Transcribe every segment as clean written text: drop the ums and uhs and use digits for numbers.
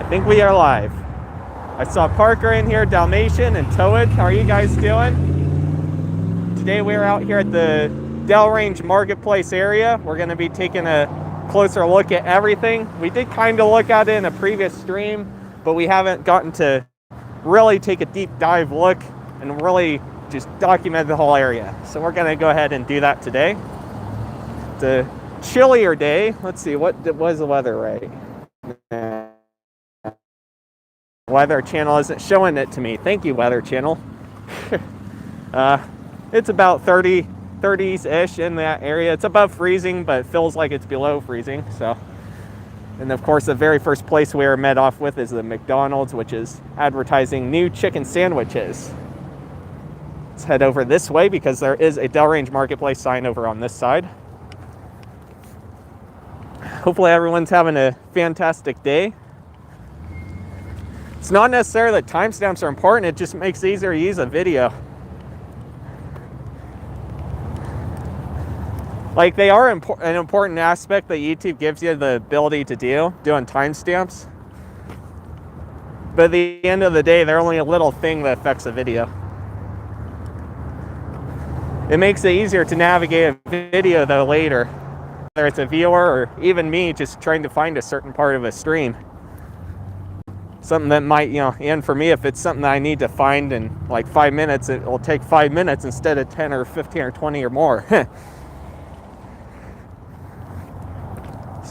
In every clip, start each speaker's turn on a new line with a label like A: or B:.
A: I think we are live. I saw Parker in here, Dalmatian, and Toad. How are you guys doing? Today we're out here at the Dell Range Marketplace area. We're going to be taking a closer look at everything. We did kind of look at it in a previous stream, but we haven't gotten to really take a deep dive look and really just document the whole area. So we're going to go ahead and do that today. It's a chillier day. Let's see, what was the weather right? Weather Channel isn't showing it to me. Thank you, Weather Channel. It's about 30s-ish in that area. It's above freezing, but it feels like it's below freezing. So, and of course, the very first place we were met off with is the McDonald's, which is advertising new chicken sandwiches. Let's head over this way because there is a Dell Range Marketplace sign over on this side. Hopefully everyone's having a fantastic day. It's not necessarily that timestamps are important, it just makes it easier to use a video. Like, they are an important aspect that YouTube gives you the ability to do, doing timestamps. But at the end of the day, they're only a little thing that affects a video. It makes it easier to navigate a video though later, whether it's a viewer or even me just trying to find a certain part of a stream. Something that might, and for me, if it's something that I need to find in like 5 minutes, it will take 5 minutes instead of 10 or 15 or 20 or more. So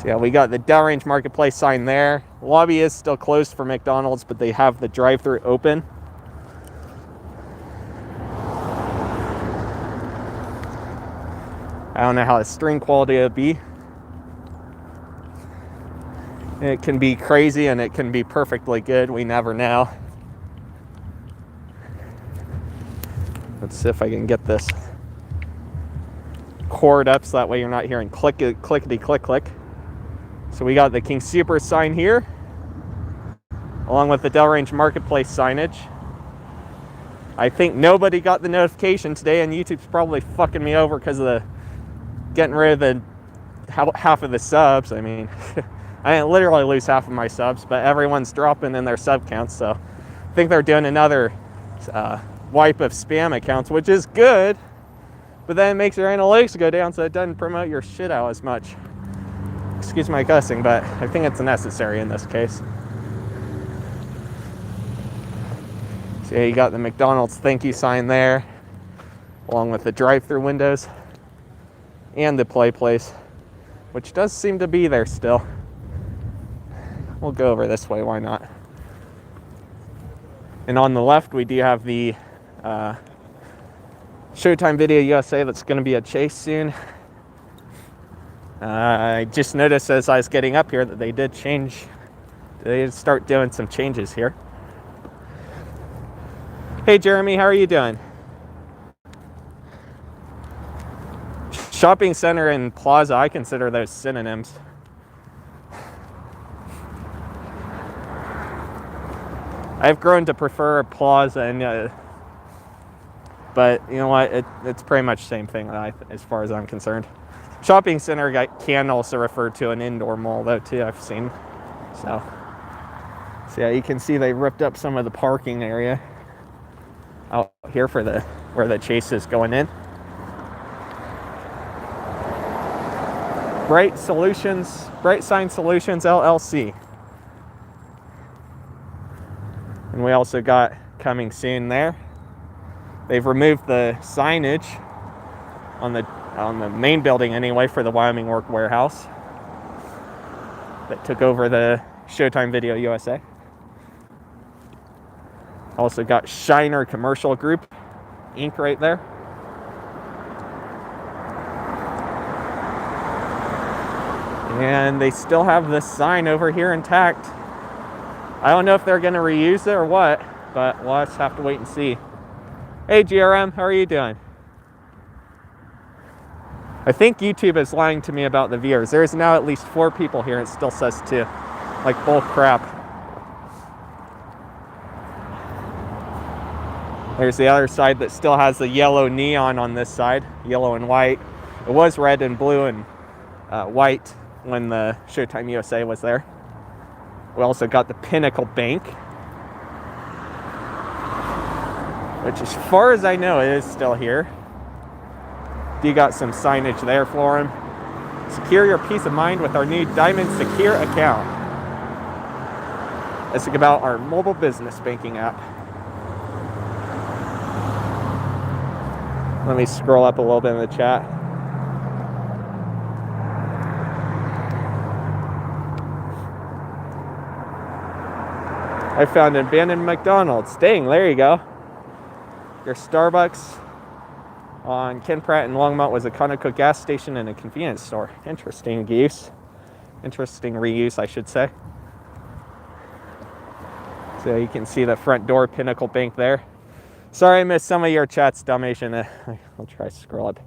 A: yeah, we got the Dell Range Marketplace sign there. The lobby is still closed for McDonald's, but they have the drive-thru open. I don't know how the string quality will be. It can be crazy and it can be perfectly good. We never know. Let's see if I can get this cord up so that way you're not hearing clickety click click. So we got the Kingsoopers sign here, along with the Dell Range Marketplace signage. I think nobody got the notification today, and YouTube's probably fucking me over because of the getting rid of the half of the subs. I mean, I didn't literally lose half of my subs, but everyone's dropping in their sub counts. So I think they're doing another wipe of spam accounts, which is good, but then it makes your analytics go down, so it doesn't promote your shit out as much. Excuse my cussing, but I think it's necessary in this case. So yeah, you got the McDonald's thank you sign there, along with the drive-thru windows and the play place, which does seem to be there still. We'll go over this way, why not? And on the left, we do have the Showtime Video USA that's going to be at Chase soon. I just noticed as I was getting up here that they did start doing some changes here. Hey Jeremy, how are you doing? Shopping center and plaza, I consider those synonyms. I've grown to prefer plaza, and but you know what? It's pretty much the same thing as far as I'm concerned. Shopping center can also refer to an indoor mall, though, too, I've seen. So yeah, you can see they ripped up some of the parking area out here for where the Chase is going in. Bright Sign Solutions LLC. And we also got coming soon there. They've removed the signage on the main building anyway for the Wyoming Work Warehouse that took over the Showtime Video USA. Also got Shiner Commercial Group Inc. right there. And they still have this sign over here intact. I don't know if they're going to reuse it or what, but we'll just have to wait and see. Hey GRM, how are you doing? I think YouTube is lying to me about the viewers. There's now at least 4 people here, and it still says 2. Like bull crap. There's the other side that still has the yellow neon on this side, yellow and white. It was red and blue and white when the Showtime USA was there. We also got the Pinnacle Bank, which as far as I know is still here. You got some signage there for him. Secure your peace of mind with our new Diamond Secure account. Let's talk about our mobile business banking app. Let me scroll up a little bit in the chat. I found an abandoned McDonald's. Dang, there you go. Your Starbucks on Ken Pratt and Longmont was a Conoco gas station and a convenience store. Interesting use. Interesting reuse, I should say. So you can see the front door Pinnacle Bank there. Sorry I missed some of your chats, Dalmatian. I'll try to scroll up.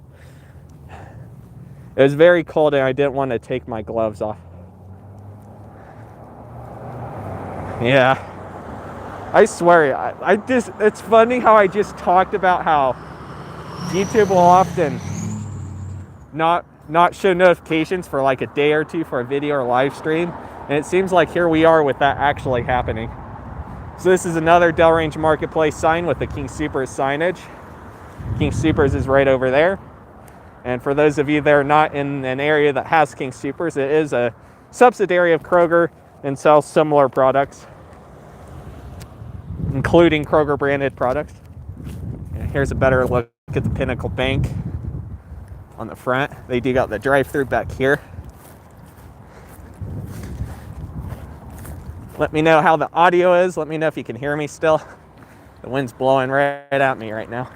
A: It was very cold and I didn't want to take my gloves off. Yeah. I swear, I just, it's funny how I just talked about how YouTube will often not show notifications for like a day or two for a video or live stream. And it seems like here we are with that actually happening. So this is another Dellrange Marketplace sign with the Kingsoopers signage. Kingsoopers is right over there. And for those of you that are not in an area that has Kingsoopers, it is a subsidiary of Kroger and sells similar products, including Kroger branded products. And here's a better look at the Pinnacle Bank on the front. They do got the drive-through back here. Let me know how the audio is. Let me know if you can hear me still. The wind's blowing right at me right now.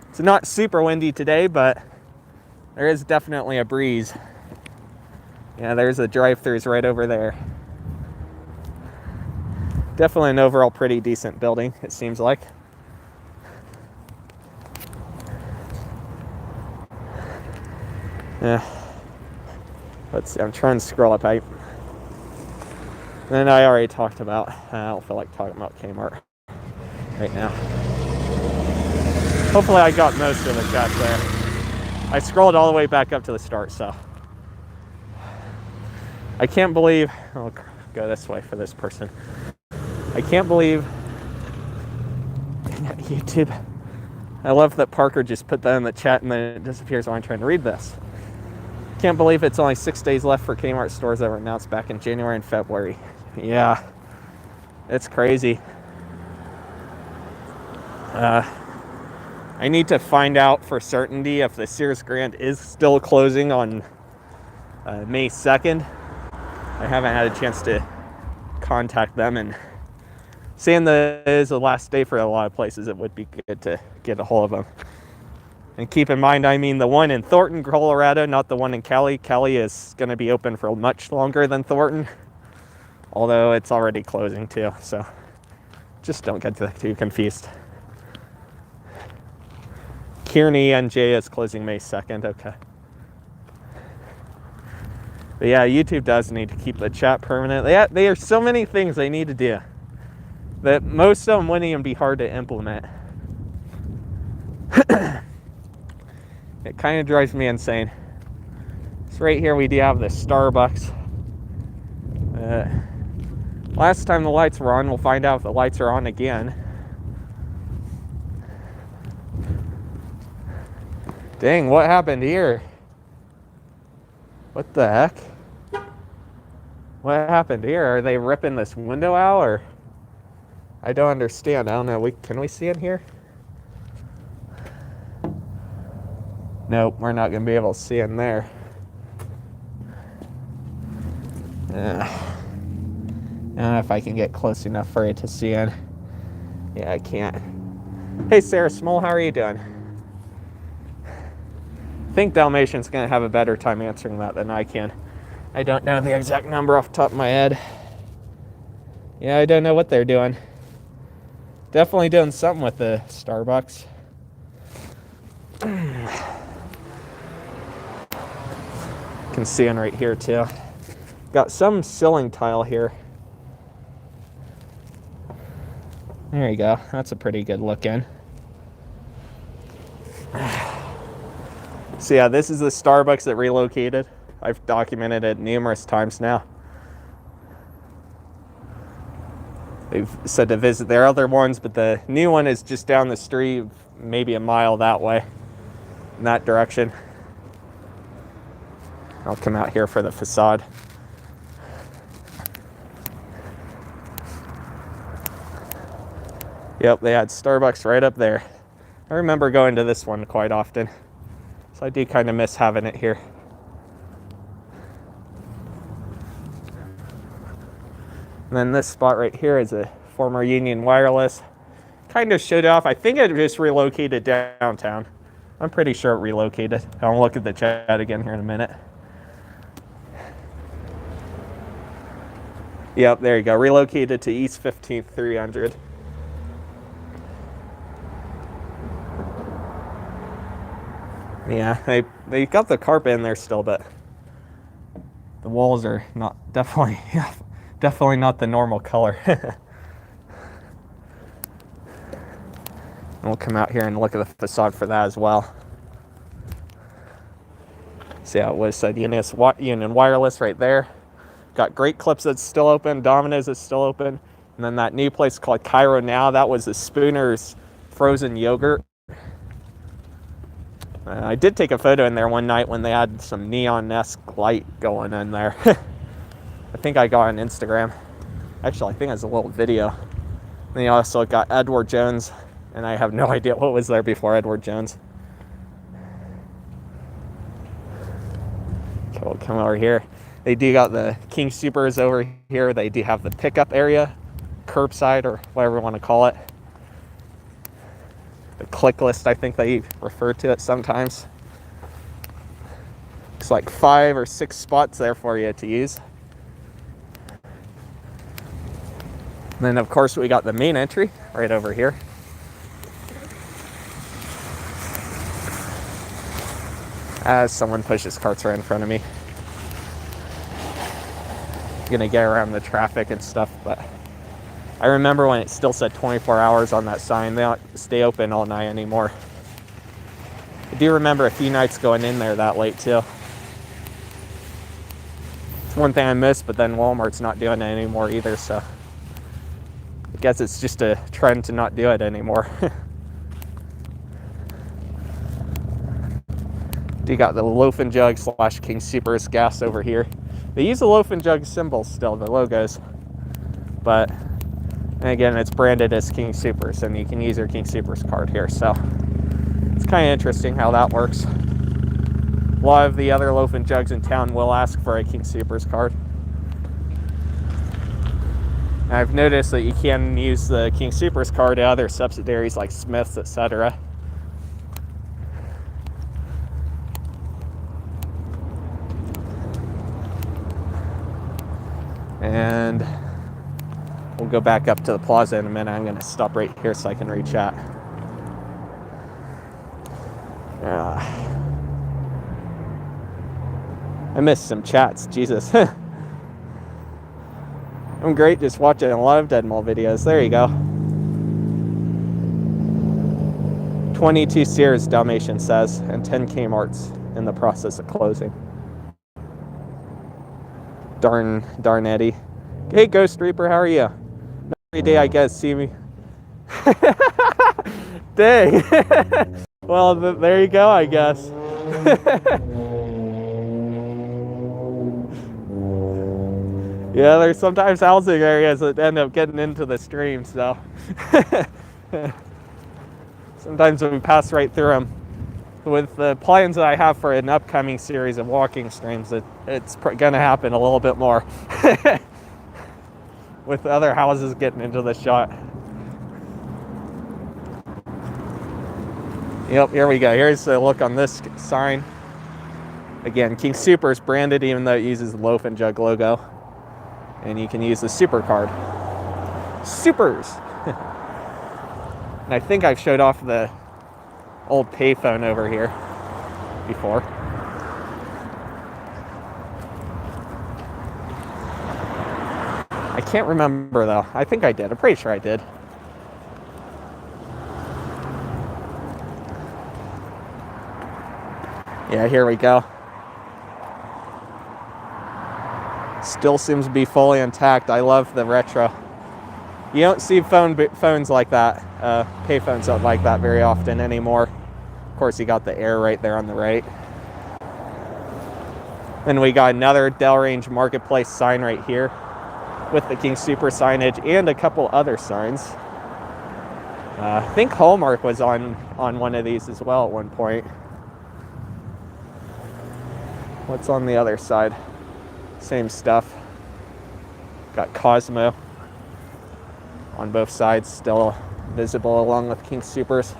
A: It's not super windy today, but there is definitely a breeze. Yeah, there's the drive-throughs right over there. Definitely an overall pretty decent building, it seems like. Yeah. Let's see, I'm trying to scroll up. And I already talked about, I don't feel like talking about Kmart right now. Hopefully I got most of the chat there. I scrolled all the way back up to the start, so. I can't believe, I'll go this way for this person. I can't believe YouTube. I love that Parker just put that in the chat and then it disappears while I'm trying to read this. Can't believe it's only 6 days left for Kmart stores that were announced back in January and February. Yeah, it's crazy. I need to find out for certainty if the Sears Grand is still closing on May 2nd. I haven't had a chance to contact them, and seeing that it is the last day for a lot of places, it would be good to get a hold of them. And keep in mind, I mean the one in Thornton, Colorado, not the one in Cali. Cali is going to be open for much longer than Thornton, although it's already closing too, so just don't get too confused. Kearney, NJ is closing May 2nd, okay. But yeah, YouTube does need to keep the chat permanent. There are so many things they need to do that most of them wouldn't even be hard to implement. It kind of drives me insane. So right here we do have the Starbucks. Last time the lights were on, we'll find out if the lights are on again. Dang, what happened here? What the heck? What happened here? Are they ripping this window out, or? I don't understand. I don't know. Can we see in here? Nope, we're not going to be able to see in there. I don't know if I can get close enough for you to see in. Yeah, I can't. Hey, Sarah Small, how are you doing? I think Dalmatian's going to have a better time answering that than I can. I don't know the exact number off the top of my head. Yeah, I don't know what they're doing. Definitely doing something with the Starbucks. Can see in right here too. Got some ceiling tile here. There you go. That's a pretty good look in. So yeah, this is the Starbucks that relocated. I've documented it numerous times now. they've said to visit their other ones, but the new one is just down the street, maybe a mile that way, in that direction. I'll come out here for the facade. Yep, they had Starbucks right up there. I remember going to this one quite often, so I do kind of miss having it here. And then this spot right here is a former Union Wireless. Kind of showed off. I think it just relocated downtown. I'm pretty sure it relocated. I'll look at the chat again here in a minute. Yep, there you go. Relocated to East 15th 300. Yeah, they got the carpet in there still, but the walls are not definitely not the normal color. And we'll come out here and look at the facade for that as well. See how it was said Union Wireless right there. Got Great Clips that's still open, Domino's is still open, and then that new place called Chiro now, that was the Spooner's frozen yogurt. I did take a photo in there one night when they had some neon-esque light going in there. I think I got on Instagram. Actually, I think it's a little video. And you also got Edward Jones, and I have no idea what was there before Edward Jones. Okay, we'll come over here. They do got the Kingsoopers over here. They do have the pickup area, curbside, or whatever you want to call it. The Clicklist, I think they refer to it sometimes. It's like 5 or 6 spots there for you to use. And then, of course, we got the main entry right over here. As someone pushes carts right in front of me. Gonna get around the traffic and stuff, but I remember when it still said 24 hours on that sign. They don't stay open all night anymore. I do remember a few nights going in there that late too. It's one thing I miss, but then Walmart's not doing it anymore either, so I guess it's just a trend to not do it anymore. You got the Loaf and Jug / Kingsoopers gas over here. They use the Loaf and Jug symbols still, the logos, but and again, it's branded as Kingsoopers, and you can use your Kingsoopers card here, so it's kind of interesting how that works. A lot of the other Loaf and Jugs in town will ask for a Kingsoopers card. And I've noticed that you can use the Kingsoopers card at other subsidiaries like Smith's, etc. And we'll go back up to the plaza in a minute. I'm going to stop right here so I can read chat. I missed some chats, Jesus. I'm great just watching a lot of Dead Mall videos. There you go. 22 Sears, Dalmatian says, and 10 Kmart's in the process of closing. Darn Eddie. Hey, Ghost Reaper, how are you? Every day I guess, see me. Dang. Well, there you go, I guess. Yeah, there's sometimes housing areas that end up getting into the stream, so. Sometimes when we pass right through them. With the plans that I have for an upcoming series of walking streams, it's going to happen a little bit more. With other houses getting into the shot. Yep, here we go. Here's the look on this sign. Again, Kingsoopers branded, even though it uses the Loaf and Jug logo. And you can use the Super card. Supers! And I think I've showed off the old payphone over here before. I can't remember though. I think I did. I'm pretty sure I did. Yeah, here we go. Still seems to be fully intact. I love the retro. You don't see phones like that, pay phones like that very often anymore. Of course, you got the Air right there on the right. Then we got another Dell Range Marketplace sign right here with the Kingsoopers signage and a couple other signs. I think Hallmark was on one of these as well at one point. What's on the other side? Same stuff. Got Cosmo on both sides, still visible along with Kingsoopers.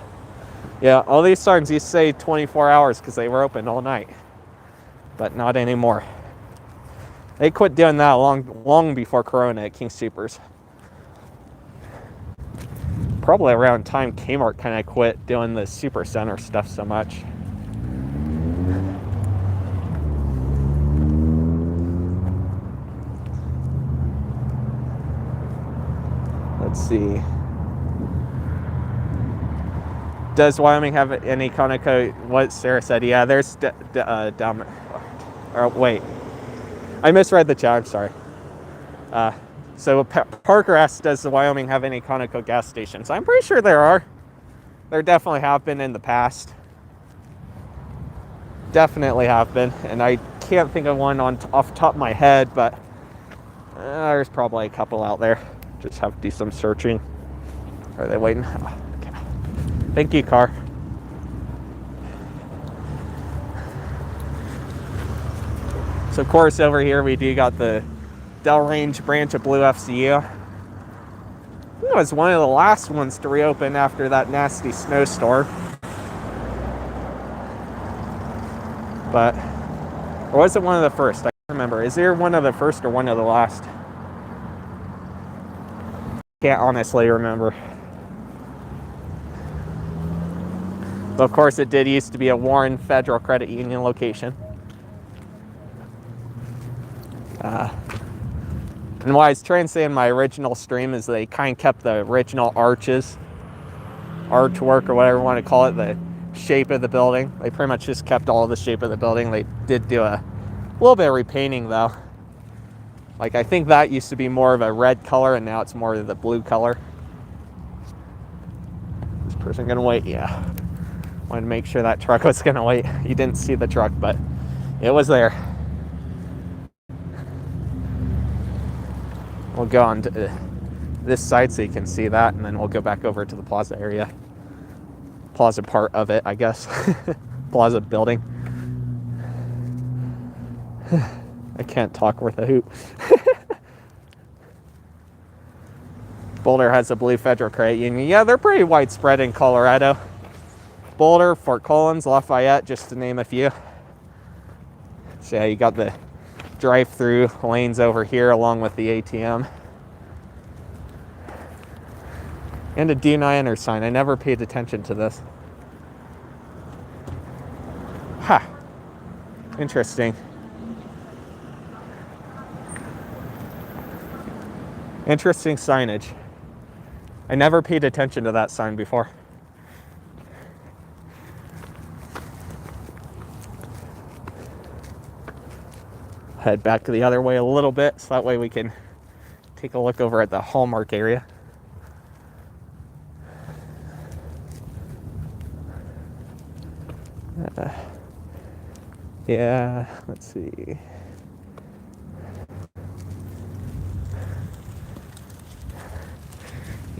A: Yeah, all these signs used to say 24 hours because they were open all night, but not anymore. They quit doing that long before Corona at Kingsoopers. Probably around time Kmart kind of quit doing the super center stuff so much. Let's see. Does Wyoming have any Conoco? What Sarah said, yeah, there's wait, I misread the chat, I'm sorry. So Parker asked, does the Wyoming have any Conoco gas stations? I'm pretty sure there are. There definitely have been in the past. Definitely have been, and I can't think of one off the top of my head, but there's probably a couple out there. Just have to do some searching. Are they waiting? Oh, okay. Thank you, car. So of course over here we do got the Dell Range branch of Blvd. I think it was one of the last ones to reopen after that nasty snowstorm. But, or was it one of the first? I can't remember. Is there one of the first or one of the last? Can't honestly remember. But of course it did used to be a Warren Federal Credit Union location. And what I was trying to say in my original stream is they kind of kept the original archwork or whatever you want to call it, the shape of the building. They pretty much just kept all the shape of the building. They did do a little bit of repainting though. Like I think that used to be more of a red color and now it's more of the blue color. Is this person gonna wait? Yeah. Wanted to make sure that truck was gonna wait. You didn't see the truck, but it was there. We'll go on to this side so you can see that, and then we'll go back over to the plaza area. Plaza part of it, I guess. Plaza building. I can't talk worth a hoot. Boulder has a blue Federal Credit Union. Yeah, they're pretty widespread in Colorado. Boulder, Fort Collins, Lafayette, just to name a few. So yeah, you got the drive-through lanes over here along with the ATM. And a do not enter sign. I never paid attention to this. Ha! Interesting. Interesting signage. I never paid attention to that sign before. Head back the other way a little bit so that way we can take a look over at the Hallmark area. Yeah, let's see.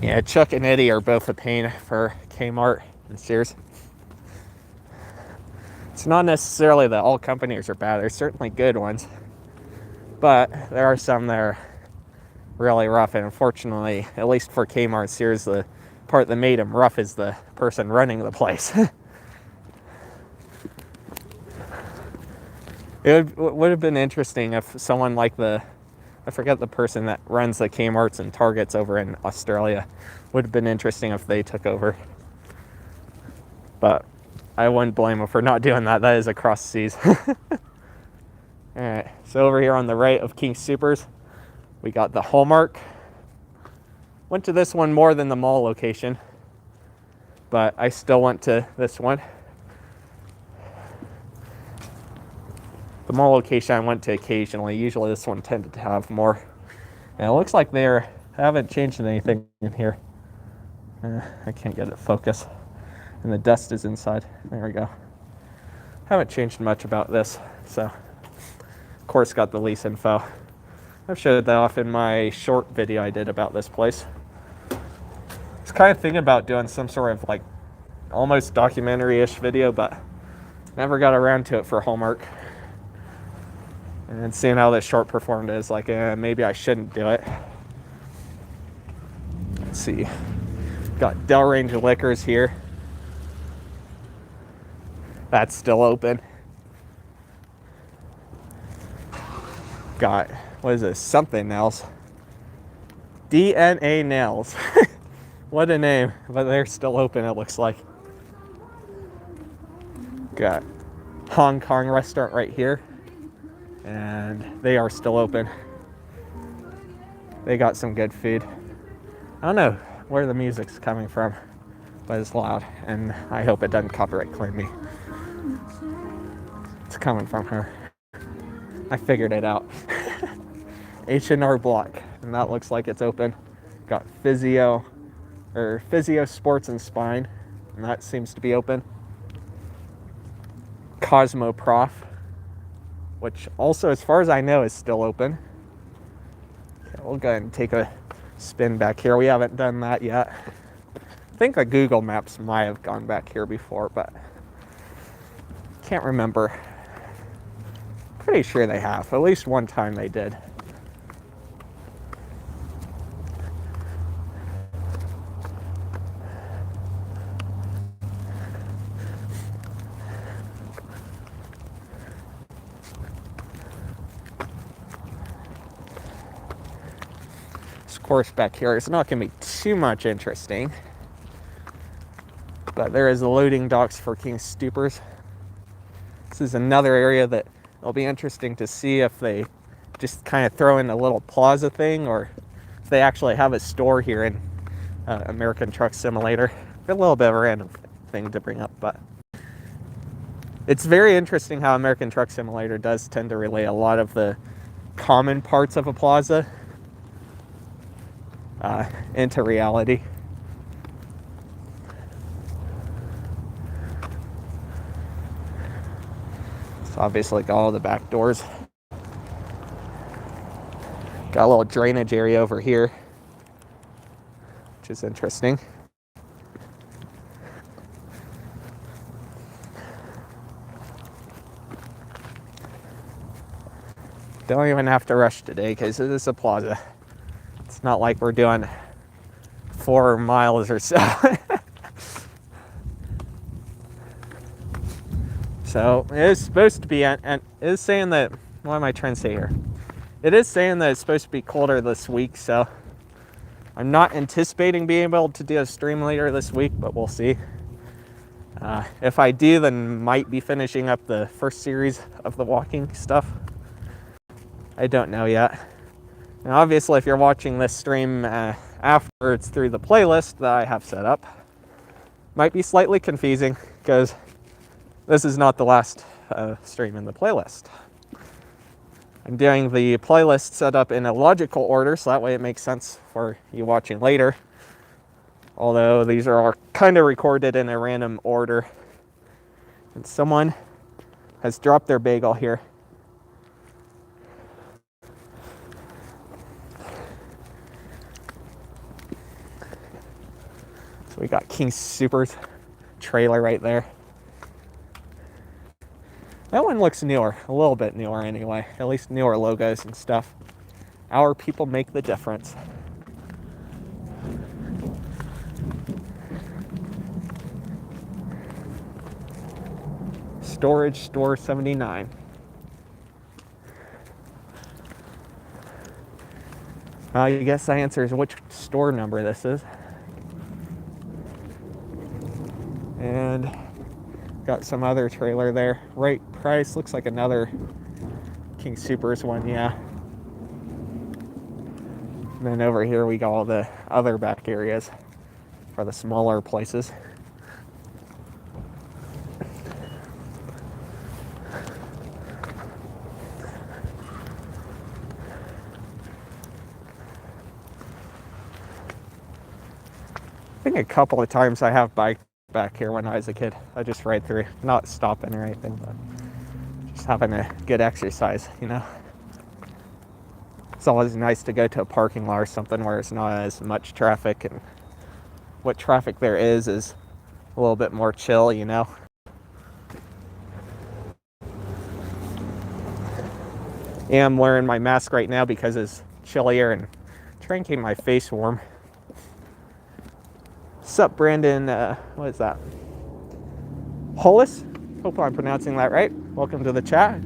A: Yeah, Chuck and Eddie are both a pain for Kmart and Sears. It's not necessarily that all companies are bad. There's certainly good ones. But there are some that are really rough. And unfortunately, at least for Kmart and Sears, the part that made them rough is the person running the place. It would have been interesting if someone like I forget the person that runs the Kmarts and Targets over in Australia. Would have been interesting if they took over. But I wouldn't blame them for not doing that. That is across the seas. Alright, so over here on the right of Kingsoopers, we got the Hallmark. Went to this one more than the mall location, but I still went to this one. The mall location I went to occasionally. Usually this one tended to have more. And it looks like they're I haven't changed anything in here. I can't get it to focus. And the dust is inside. There we go. Haven't changed much about this. So, of course, got the lease info. I've showed that off in my short video I did about this place. I was kind of thinking about doing some sort of like almost documentary-ish video, but never got around to it for Hallmark. And seeing how this short performed is like, maybe I shouldn't do it. Let's see. Got Dell Range Liquors here. That's still open. Got, what is this? Something else. DNA Nails. What a name. But they're still open, it looks like. Got Hong Kong restaurant right here. And they are still open. They got some good food. I don't know where the music's coming from, but it's loud. And I hope it doesn't copyright claim me. It's coming from her. I figured it out. H&R Block, and that looks like it's open. Got Physio Sports and Spine, and that seems to be open. Cosmo Prof, which also, as far as I know, is still open. Okay, we'll go ahead and take a spin back here. We haven't done that yet. I think the Google Maps might have gone back here before, but can't remember. Pretty sure they have. At least one time they did. This course back here is not going to be too much interesting, but there is the loading docks for Kingsoopers. This is another area that it'll be interesting to see if they just kind of throw in a little plaza thing, or if they actually have a store here in American Truck Simulator. A little bit of a random thing to bring up, but it's very interesting how American Truck Simulator does tend to relay a lot of the common parts of a plaza into reality. Obviously got all the back doors. Got a little drainage area over here, which is interesting. Don't even have to rush today because it is a plaza. It's not like we're doing 4 miles or so. So it is supposed to be, and it is saying that, what am I trying to say here? It is saying that it's supposed to be colder this week, so I'm not anticipating being able to do a stream later this week, but we'll see. If I do, then might be finishing up the first series of the walking stuff. I don't know yet. And obviously, if you're watching this stream after it's through the playlist that I have set up, might be slightly confusing because this is not the last stream in the playlist. I'm doing the playlist set up in a logical order, so that way it makes sense for you watching later. Although these are all kind of recorded in a random order. And someone has dropped their bagel here. So we got Kingsoopers trailer right there. That one looks newer, a little bit newer anyway, at least newer logos and stuff. Our people make the difference. Storage Store 79. I guess that answers which store number this is. And got some other trailer there. Right price, looks like another Kingsoopers one, yeah. And then over here we got all the other back areas for the smaller places. think a couple of times I have biked back here when I was a kid. I just ride through, not stopping or anything, but just having a good exercise, you know. It's always nice to go to a parking lot or something where it's not as much traffic, and what traffic there is a little bit more chill, you know. Yeah, I'm wearing my mask right now because it's chillier and trying to keep my face warm. Sup, Brandon, what is that? Hollis? Hope I'm pronouncing that right. Welcome to the chat.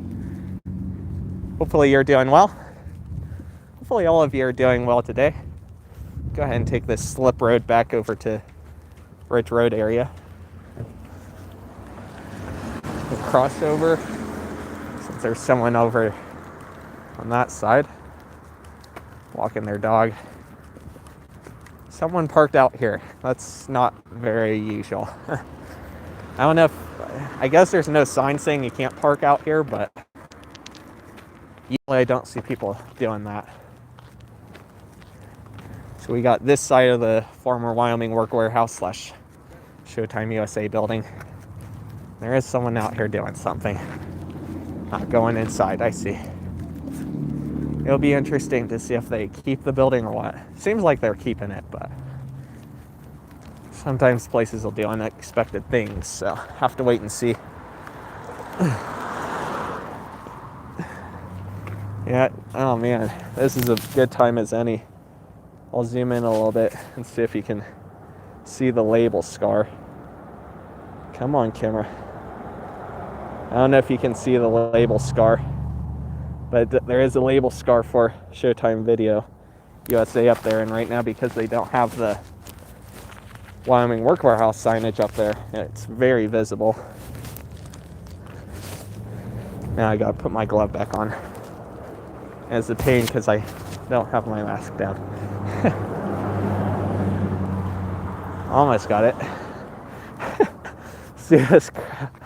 A: Hopefully you're doing well. Hopefully all of you are doing well today. Go ahead and take this slip road back over to Ridge Road area. The crossover, since there's someone over on that side walking their dog. Someone parked out here. That's not very usual. I don't know if, I guess there's no sign saying you can't park out here, but usually I don't see people doing that. So we got this side of the former Wyoming work warehouse slash Showtime USA building. There is someone out here doing something. Not going inside, I see. It'll be interesting to see if they keep the building or what. Seems like they're keeping it, but sometimes places will do unexpected things, so have to wait and see. Yeah, oh man, this is a good time as any. I'll zoom in a little bit and see if you can see the label scar. Come on, camera. I don't know if you can see the label scar, but there is a label scar for Showtime Video USA up there, and right now because they don't have the Wyoming work warehouse signage up there, it's very visible. Now I gotta put my glove back on. And it's a pain because I don't have my mask down. Almost got it. See this crap.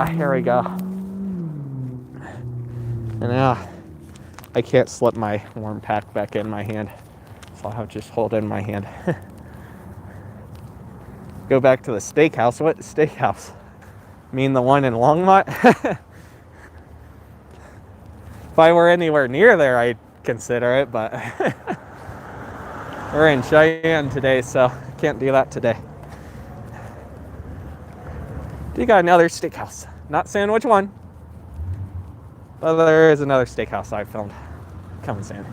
A: Here we go. And now I can't slip my warm pack back in my hand, so I'll have to just hold it in my hand. Go back to the steakhouse. What steakhouse? Mean the one in Longmont? If I were anywhere near there, I'd consider it, but we're in Cheyenne today, so can't do that today. You got another steakhouse. Not saying which one, but there is another steakhouse I filmed. Come and Sandy.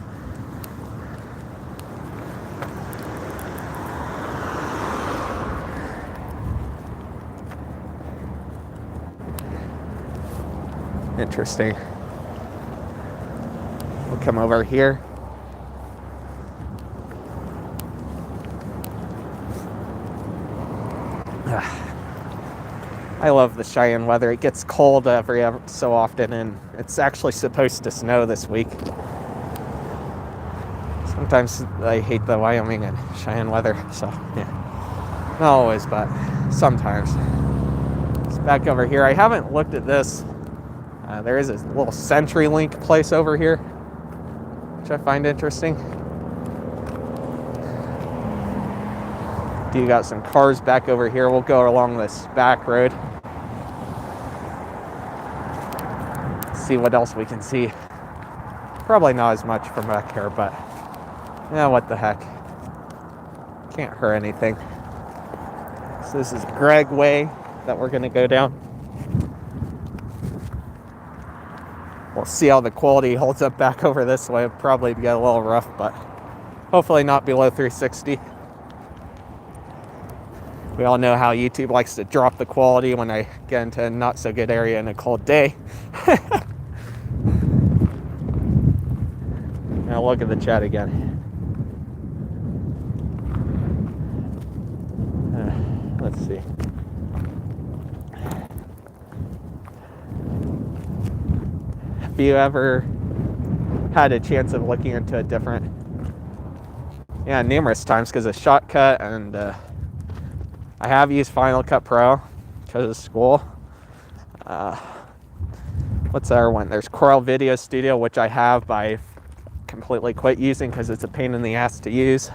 A: Interesting. We'll come over here. I love the Cheyenne weather. It gets cold every so often, and it's actually supposed to snow this week. Sometimes I hate the Wyoming and Cheyenne weather, so yeah. Not always, but sometimes. It's back over here. I haven't looked at this. There is a little CenturyLink place over here, which I find interesting. You got some cars back over here. We'll go along this back road. See what else we can see. Probably not as much from back here, but yeah, what the heck. Can't hurt anything. So this is Gregg Way that we're gonna go down. We'll see how the quality holds up back over this way. It'll probably get a little rough, but hopefully not below 360. We all know how YouTube likes to drop the quality when I get into a not so good area in a cold day. Now look at the chat again. Let's see. Have you ever had a chance of looking into a different? Yeah, numerous times because of Shotcut, and I have used Final Cut Pro because of school. What's the other one? There's Coral Video Studio, which I have, but I've completely quit using because it's a pain in the ass to use.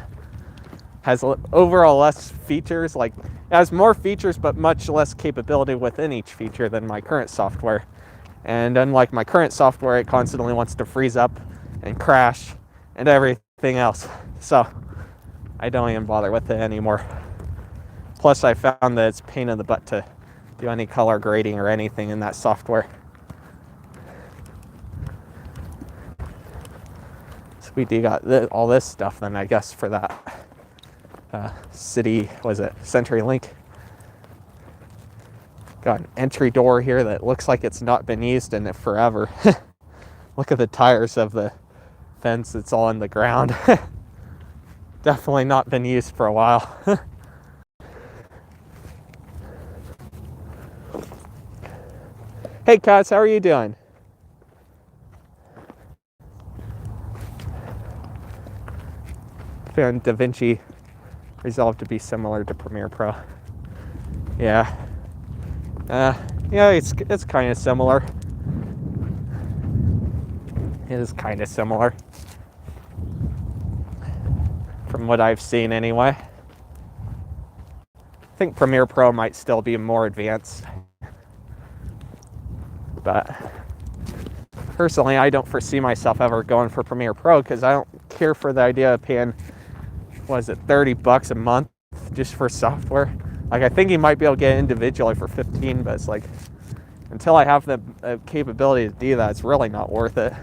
A: Has overall less features, like it has more features but much less capability within each feature than my current software. And unlike my current software, it constantly wants to freeze up and crash and everything else. So I don't even bother with it anymore. Plus I found that it's a pain in the butt to do any color grading or anything in that software. So we do got all this stuff then, I guess, for that city, was it CenturyLink? Got an entry door here that looks like it's not been used in it forever. Look at the tires of the fence, it's all in the ground. Definitely not been used for a while. Hey Cass, how are you doing? Found DaVinci Resolve to be similar to Premiere Pro. Yeah. Yeah, it's kind of similar. It is kind of similar. From what I've seen anyway. I think Premiere Pro might still be more advanced. But personally, I don't foresee myself ever going for Premiere Pro because I don't care for the idea of paying, what is it, $30 a month just for software. Like, I think you might be able to get it individually for 15, but it's like, until I have the capability to do that, it's really not worth it.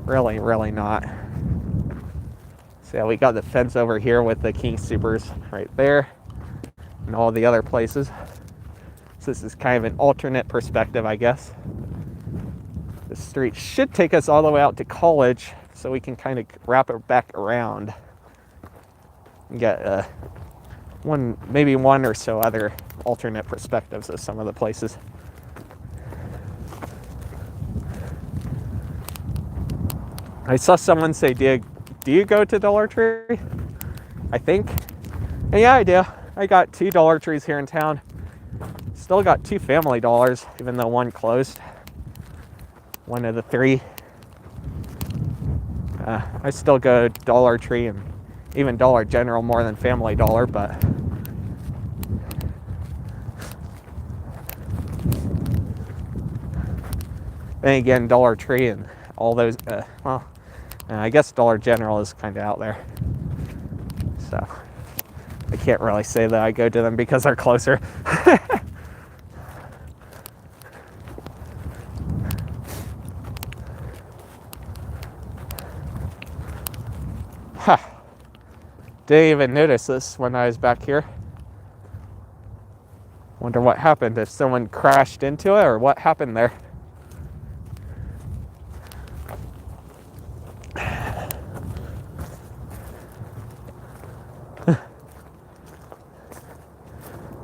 A: Really, really not. So yeah, we got the fence over here with the Kingsoopers right there and all the other places. So this is kind of an alternate perspective, I guess. The street should take us all the way out to College, so we can kind of wrap it back around and get maybe one or so other alternate perspectives of some of the places. I saw someone say, do you go to Dollar Tree? I think. And yeah, I do. I got 2 Dollar Trees here in town. Still got 2 Family Dollars, even though one closed. One of the 3. I still go Dollar Tree and even Dollar General more than Family Dollar, but then again, Dollar Tree and all those, I guess Dollar General is kind of out there. So I can't really say that I go to them because they're closer. Huh. Didn't even notice this when I was back here. Wonder what happened, if someone crashed into it or what happened there.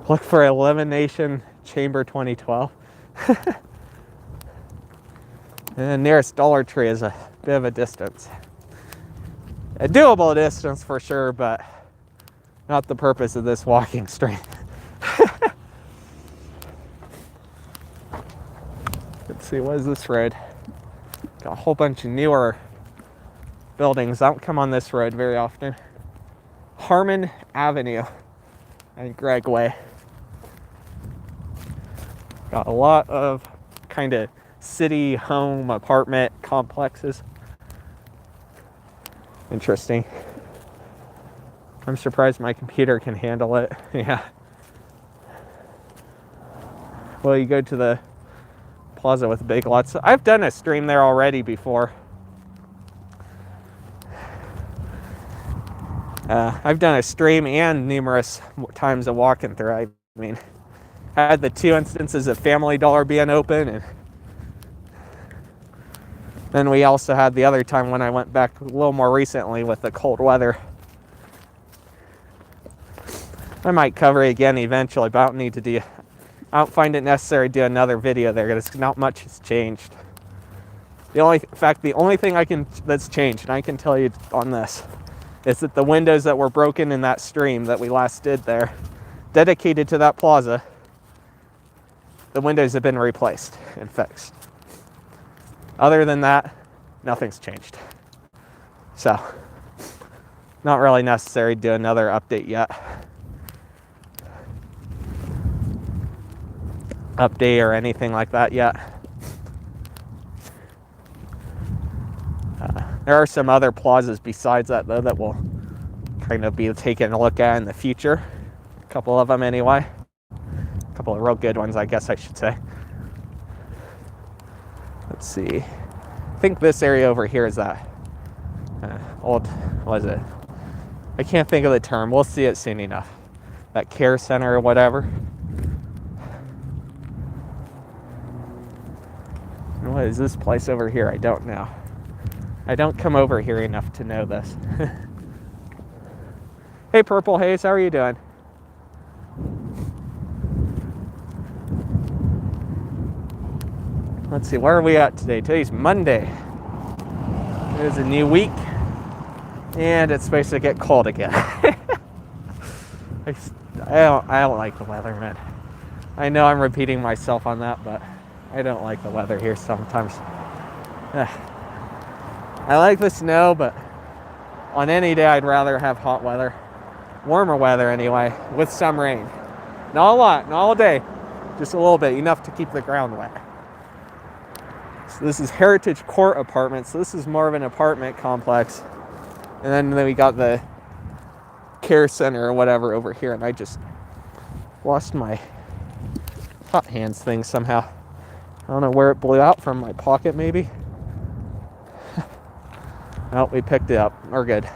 A: Look for Elimination Chamber 2012. And the nearest Dollar Tree is a bit of a distance. A doable distance for sure, but not the purpose of this walking stream. Let's see, what is this road? Got a whole bunch of newer buildings. I don't come on this road very often. Harmon Avenue and Gregg Way. Got a lot of kind of city, home, apartment complexes. Interesting. I'm surprised my computer can handle it. Yeah. Well, you go to the plaza with Big Lots. I've done a stream there already before. I've done a stream and numerous times of walking through. I mean, I had the 2 instances of Family Dollar being open, and then we also had the other time when I went back a little more recently with the cold weather. I might cover it again eventually, but I don't find it necessary to do another video there because not much has changed. The only thing that's changed, and I can tell you on this, is that the windows that were broken in that stream that we last did there, dedicated to that plaza, the windows have been replaced and fixed. Other than that, Nothing's changed. So, not really necessary to do another update yet. Update or anything like that yet. There are some other plazas besides that, though, that we'll kind of be taking a look at in the future. A couple of them anyway. A couple of real good ones, I guess I should say. Let's see. I think this area over here is that old, what is it? I can't think of the term. We'll see it soon enough. That care center or whatever. And what is this place over here? I don't know. I don't come over here enough to know this. Hey, Purple Haze, how are you doing? Let's see, where are we at today? Today's Monday. It is a new week, and it's supposed to get cold again. I don't like the weather, man. I know I'm repeating myself on that, but I don't like the weather here sometimes. I like the snow, but on any day I'd rather have hot weather. Warmer weather anyway, with some rain. Not a lot, not all day. Just a little bit, enough to keep the ground wet. So this is Heritage Court Apartments. So this is more of an apartment complex. And then we got the care center or whatever over here. And I just lost my hot hands thing somehow. I don't know where it blew out from my pocket maybe. Oh, we picked it up. We're good.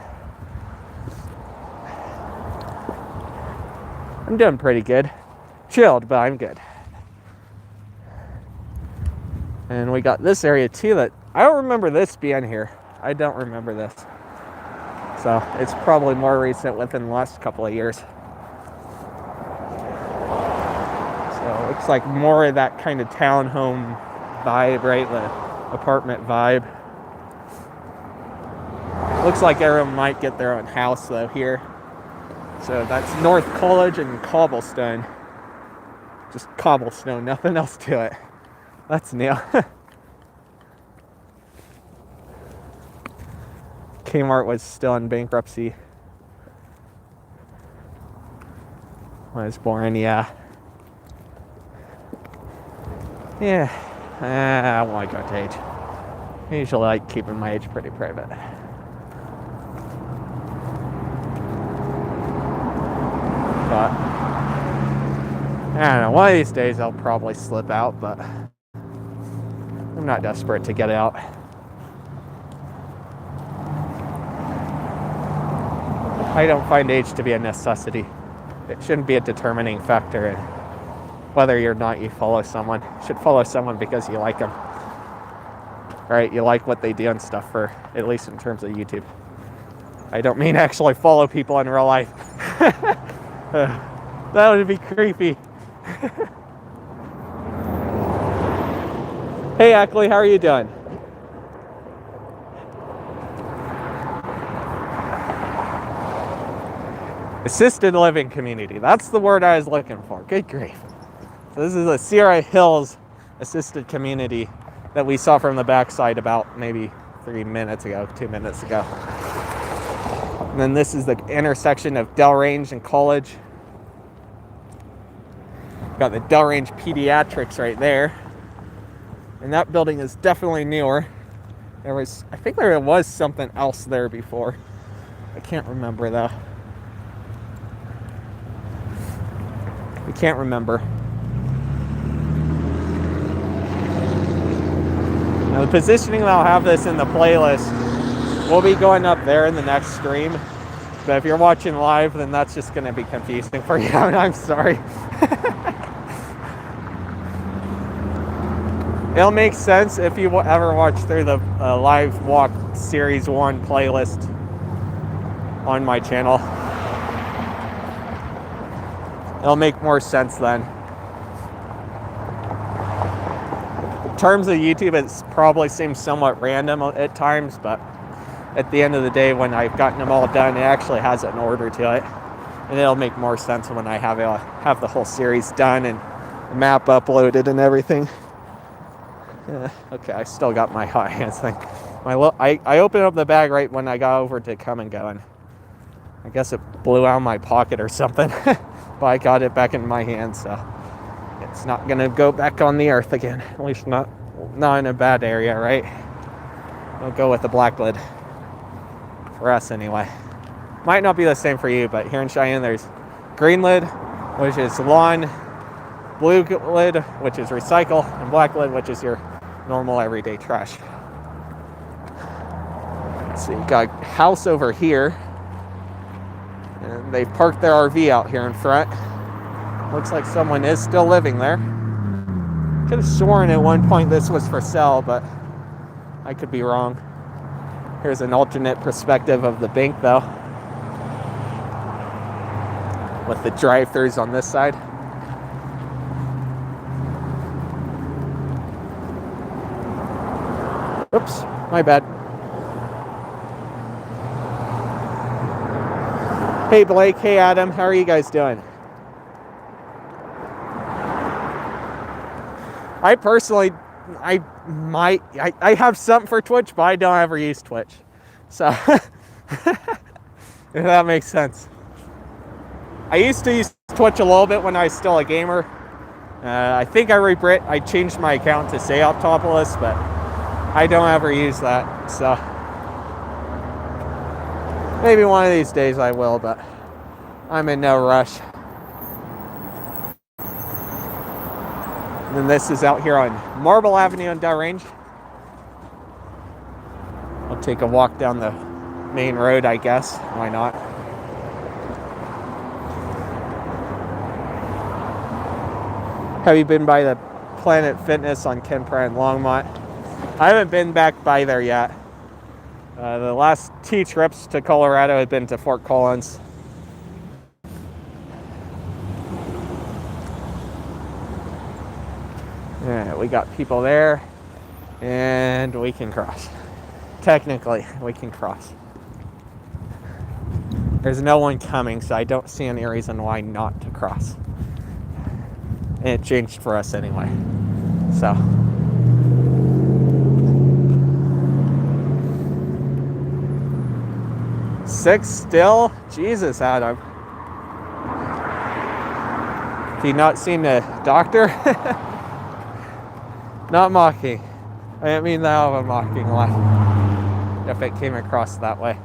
A: I'm doing pretty good. Chilled, but I'm good. And we got this area too that I don't remember this being here. I don't remember this. So it's probably more recent within the last couple of years. So it looks like more of that kind of townhome vibe, right? The apartment vibe. Looks like everyone might get their own house though here. So that's North College and Cobblestone. Just cobblestone, nothing else to it. That's new. Kmart was still in bankruptcy. When I was born, yeah. Yeah, I won't go to age. I usually like keeping my age pretty private. But I don't know, one of these days I'll probably slip out, but I'm not desperate to get out. I don't find age to be a necessity. It shouldn't be a determining factor in whether or not you follow someone. You should follow someone because you like them. Right? You like what they do and stuff, for at least in terms of YouTube. I don't mean actually follow people in real life. That would be creepy. Hey Ackley, how are you doing? Assisted living community. That's the word I was looking for. Good grief. So this is a Sierra Hills assisted community that we saw from the backside about maybe 2 minutes ago. And then this is the intersection of Dell Range and College. Got the Dell Range Pediatrics right there. And that building is definitely newer. I think there was something else there before. I can't remember though. I can't remember. Now the positioning that I'll have this in the playlist will be going up there in the next stream. But if you're watching live, then that's just going to be confusing for you. I'm sorry. It'll make sense if you ever watch through the live walk series 1 playlist on my channel. It'll make more sense then. In terms of YouTube, it probably seems somewhat random at times, but at the end of the day, when I've gotten them all done, it actually has an order to it. And it'll make more sense when I have the whole series done and the map uploaded and everything. Okay, I still got my hot hands thing. I opened up the bag right when I got over to come and go, and I guess it blew out of my pocket or something. But I got it back in my hand, so it's not gonna go back on the earth again. At least not in a bad area, right? We'll go with the black lid. For us, anyway. Might not be the same for you, but here in Cheyenne, there's green lid, which is lawn, blue lid, which is recycle, and black lid, which is your normal everyday trash. So you got a house over here, and they've parked their RV out here in front. Looks like someone is still living there. Could have sworn at one point this was for sale, but I could be wrong. Here's an alternate perspective of the bank, though, with the drive-thrus on this side. Oops, my bad. Hey Blake, hey Adam, how are you guys doing? I personally, I have something for Twitch, but I don't ever use Twitch. So, if that makes sense. I used to use Twitch a little bit when I was still a gamer. I think I changed my account to say Optopolis, but I don't ever use that. So, maybe one of these days I will, but I'm in no rush. And then this is out here on Marble Avenue on Dell Range. I'll take a walk down the main road, I guess. Why not? Have you been by the Planet Fitness on Kenpra and Longmont? I haven't been back by there yet. The last 2 trips to Colorado had been to Fort Collins. Yeah, we got people there, and we can cross. Technically, we can cross. There's no one coming, so I don't see any reason why not to cross. And it changed for us anyway. So. Six still? Jesus, Adam. Have you not seen a doctor? Not mocking. I didn't mean that of a mocking laugh. If it came across that way.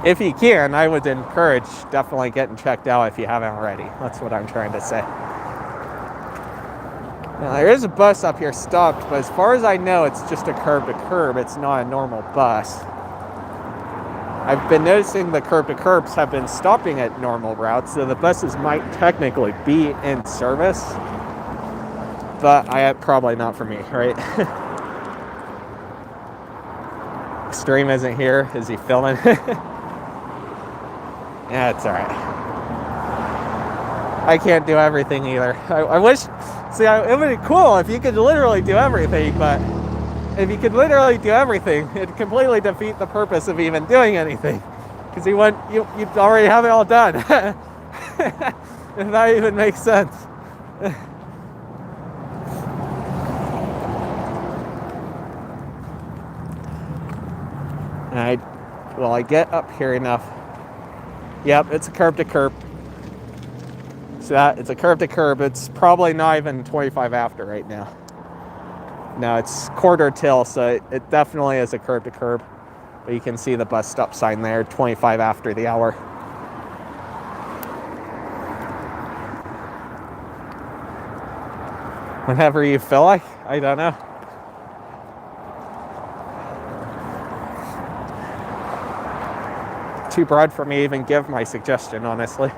A: If you can, I would encourage definitely getting checked out if you haven't already. That's what I'm trying to say. Now, there is a bus up here stopped, but as far as I know, it's just a curb-to-curb. It's not a normal bus. I've been noticing the curb-to-curbs have been stopping at normal routes, so the buses might technically be in service, but probably not for me, right? Extreme isn't here. Is he filming? Yeah, it's all right. I can't do everything either. I wish... See, it would be cool if you could literally do everything, but if you could literally do everything, it'd completely defeat the purpose of even doing anything. Because you'd already have it all done. If that even makes sense. Will I get up here enough? Yep, it's a curb to curb. So it's a curb to curb. It's probably not even 25 after right now. No, it's quarter till, so it definitely is a curb to curb. But you can see the bus stop sign there, 25 after the hour. Whenever you feel like, I don't know. Too broad for me to even give my suggestion, honestly.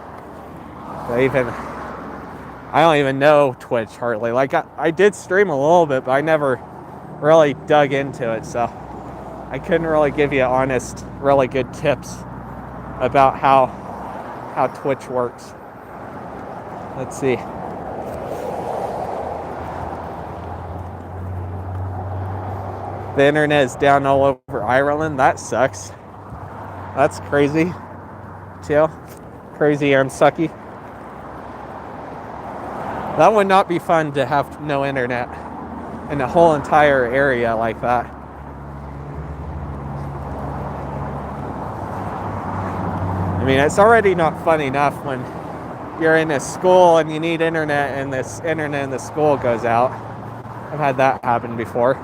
A: I don't even know Twitch hardly. Like I did stream a little bit, but I never really dug into it, so I couldn't really give you honest, really good tips about how Twitch works. Let's see. The internet is down all over Ireland. That sucks. That's crazy. Too crazy and sucky. That would not be fun to have no internet in a whole entire area like that. I mean, it's already not fun enough when you're in a school and you need internet and this internet in the school goes out. I've had that happen before.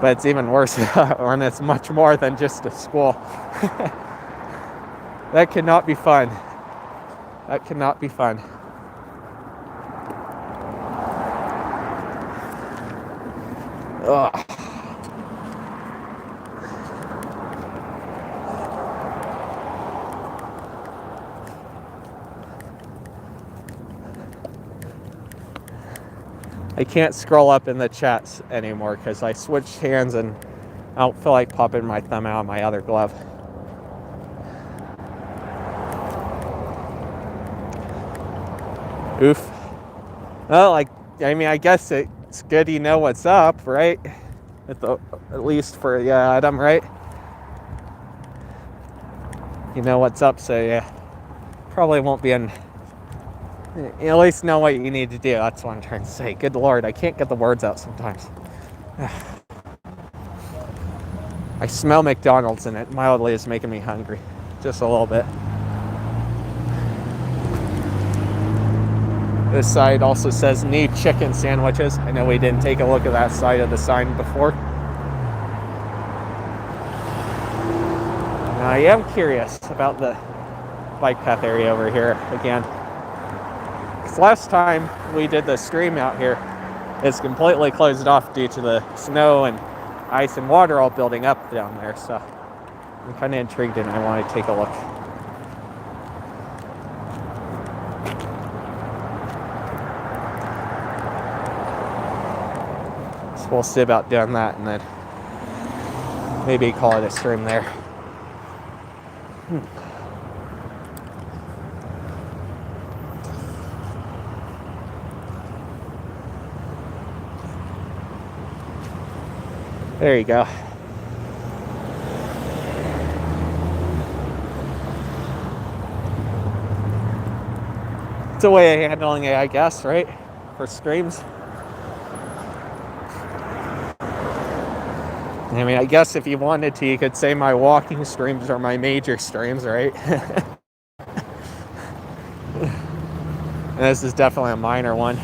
A: But it's even worse when it's much more than just a school. That cannot be fun. That cannot be fun. Ugh. I can't scroll up in the chats anymore because I switched hands and I don't feel like popping my thumb out of my other glove. Oof. Well, I mean, I guess it's good you know what's up, right? At least for Adam, right? You know what's up, so yeah, probably won't be in. You at least know what you need to do. That's what I'm trying to say. Good Lord, I can't get the words out sometimes. I smell McDonald's and it mildly is making me hungry. Just a little bit. This side also says need chicken sandwiches. I know we didn't take a look at that side of the sign before. Now I am curious about the bike path area over here again. Last time we did the stream out here, it's completely closed off due to the snow and ice and water all building up down there. So I'm kind of intrigued and I want to take a look. So we'll see about doing that and then maybe call it a stream there. There you go. It's a way of handling it, I guess, right? For streams. I mean, I guess if you wanted to, you could say my walking streams are my major streams, right? And this is definitely a minor one.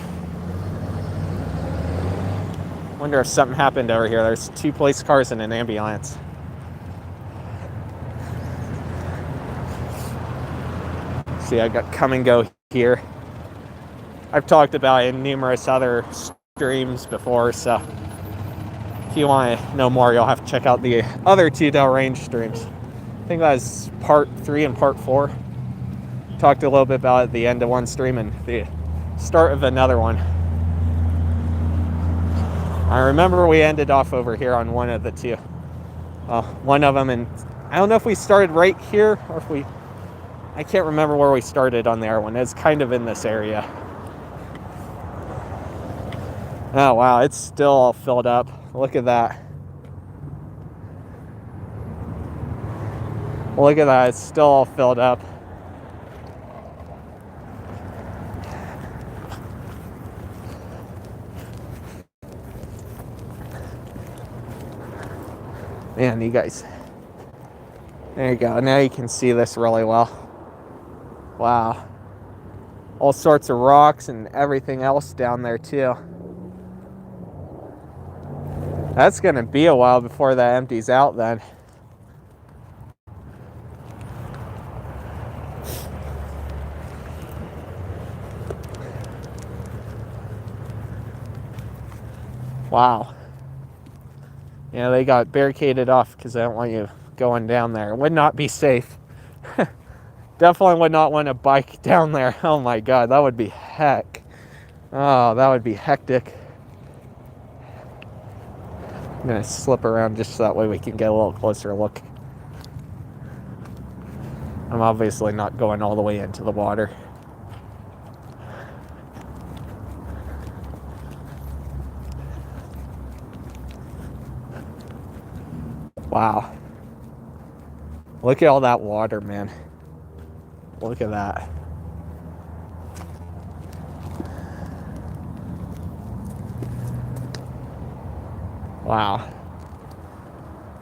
A: Wonder if something happened over here. There's 2 police cars and an ambulance. See, I got come and go here. I've talked about it in numerous other streams before, so if you want to know more, you'll have to check out the other 2 Dell Range streams. I think that was part 3 and part 4. Talked a little bit about it at the end of one stream and the start of another one. I remember we ended off over here on one of the 2. One of them, and I don't know if we started right here or if I can't remember where we started on the other one. It's kind of in this area. Oh wow, it's still all filled up. Look at that. Look at that, it's still all filled up. Man, you guys, there you go. Now you can see this really well. Wow. All sorts of rocks and everything else down there too. That's gonna be a while before that empties out then. Wow. Yeah, they got barricaded off because they don't want you going down there. It would not be safe. Definitely would not want to bike down there. Oh my God, that would be heck. Oh, that would be hectic. I'm gonna slip around just so that way we can get a little closer look. I'm obviously not going all the way into the water. Wow. Look at all that water, man. Look at that. Wow.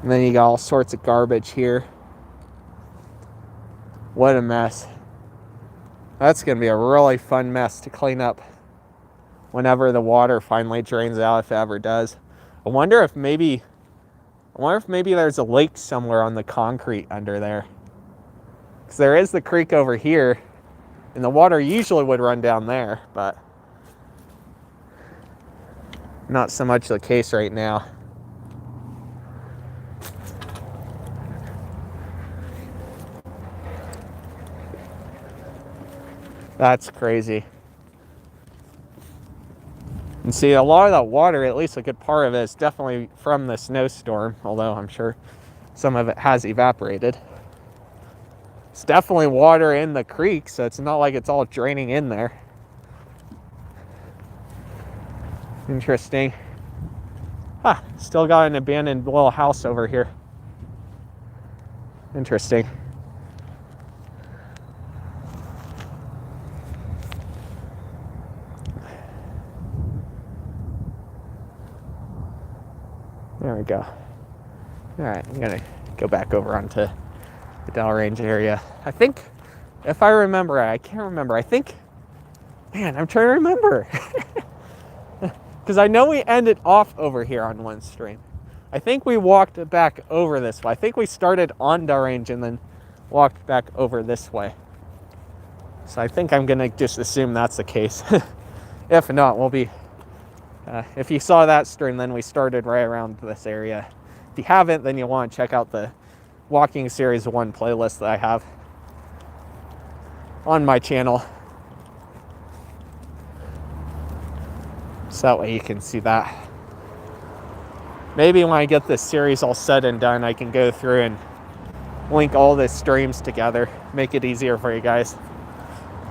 A: And then you got all sorts of garbage here. What a mess. That's going to be a really fun mess to clean up whenever the water finally drains out, if it ever does. I wonder if maybe there's a lake somewhere on the concrete under there. Because there is the creek over here, and the water usually would run down there, but not so much the case right now. That's crazy. And see, a lot of that water, at least a good part of it, is definitely from the snowstorm, although I'm sure some of it has evaporated. It's definitely water in the creek, so it's not like it's all draining in there. Interesting. Huh, still got an abandoned little house over here. Interesting. There we go. All right, I'm gonna go back over onto the Dell Range area. I think, if I remember, I can't remember. I think, man, I'm trying to remember. Because I know we ended off over here on one stream. I think we walked back over this way. I think we started on Dell Range and then walked back over this way. So I think I'm gonna just assume that's the case. If not, we'll be, if you saw that stream, then we started right around this area. If you haven't, then you'll want to check out the Walking Series 1 playlist that I have on my channel. So that way you can see that. Maybe when I get this series all said and done, I can go through and link all the streams together, make it easier for you guys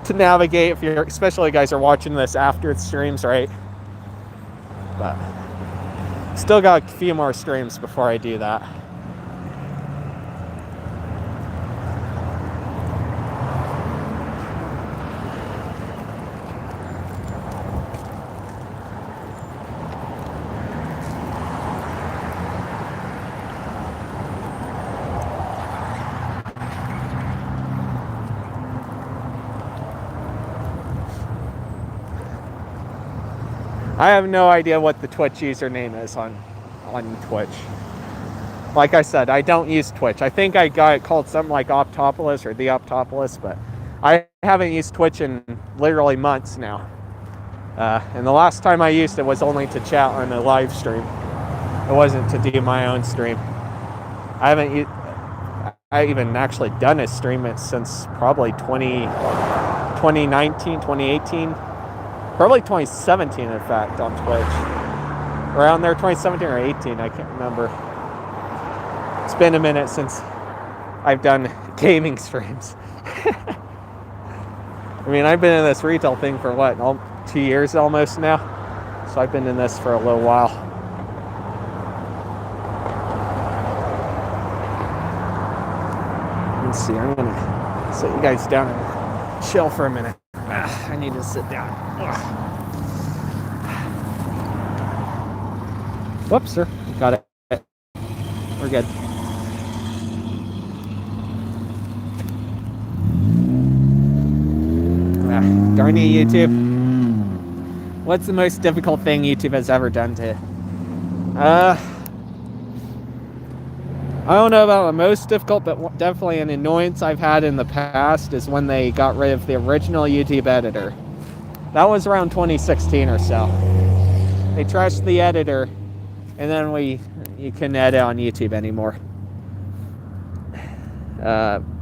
A: to navigate, if you're, especially guys are watching this after it streams, right? But still got a few more streams before I do that. I have no idea what the Twitch username is on Twitch. Like I said, I don't use Twitch. I think I got it called something like Optopolis or the Optopolis, but I haven't used Twitch in literally months now. And the last time I used it was only to chat on a live stream. It wasn't to do my own stream. I even actually done a stream since probably 2019, 2018. Probably 2017, in fact, on Twitch. Around there, 2017 or 18, I can't remember. It's been a minute since I've done gaming streams. I mean, I've been in this retail thing for what, 2 years almost now? So I've been in this for a little while. Let's see, I'm gonna sit you guys down and chill for a minute. I need to sit down. Whoops, sir. Got it. We're good. Darn you, YouTube. What's the most difficult thing YouTube has ever done to? I don't know about the most difficult, but definitely an annoyance I've had in the past is when they got rid of the original YouTube editor. That was around 2016 or so. They trashed the editor, and then you couldn't edit on YouTube anymore.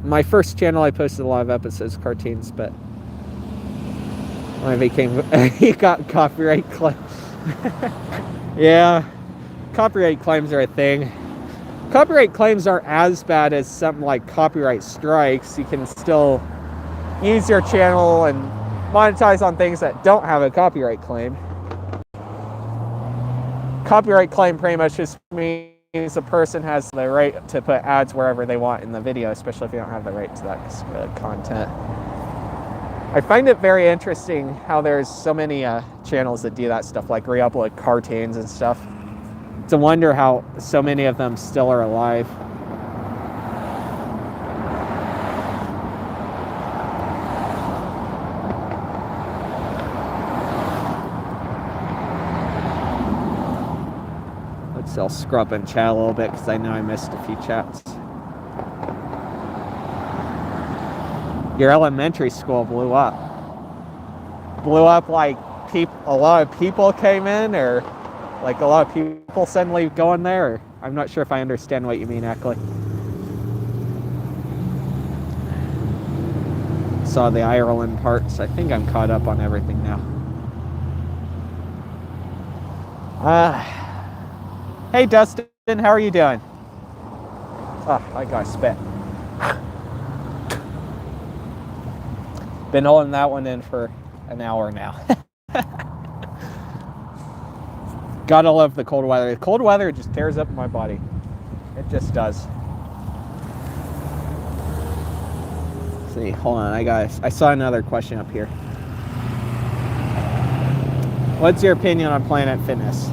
A: My first channel, I posted a lot of episodes, cartoons, but when I became, he got copyright claims. Yeah, copyright claims are a thing. Copyright claims aren't as bad as something like copyright strikes. You can still use your channel and monetize on things that don't have a copyright claim. Copyright claim pretty much just means a person has the right to put ads wherever they want in the video, especially if you don't have the right to that content. I find it very interesting how there's so many channels that do that stuff, like re-upload cartoons and stuff It's a wonder how so many of them still are alive. I'll scrub and chat a little bit because I know I missed a few chats. Your elementary school blew up. Blew up like a lot of people came in, or like a lot of people suddenly going there? Or, I'm not sure if I understand what you mean, Eckley. Saw the Ireland parts. I think I'm caught up on everything now. Hey Dustin, how are you doing? Oh, I got spit. Been holding that one in for an hour now. Gotta love the cold weather. The cold weather just tears up my body. It just does. Let's see, hold on, I saw another question up here. What's your opinion on Planet Fitness?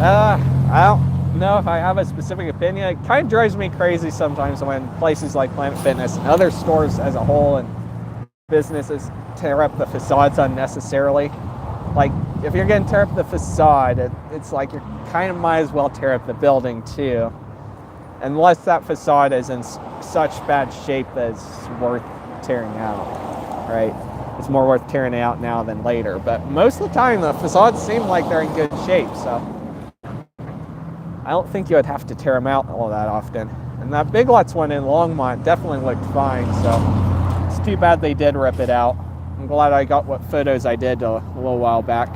A: I don't know if I have a specific opinion. It kind of drives me crazy sometimes when places like Planet Fitness and other stores as a whole and businesses tear up the facades unnecessarily. Like, if you're going to tear up the facade, it's like you kind of might as well tear up the building too. Unless that facade is in such bad shape that it's worth tearing out, right? It's more worth tearing out now than later. But most of the time, the facades seem like they're in good shape, so I don't think you would have to tear them out all that often. And that Big Lots one in Longmont definitely looked fine, so it's too bad they did rip it out. I'm glad I got what photos I did a little while back.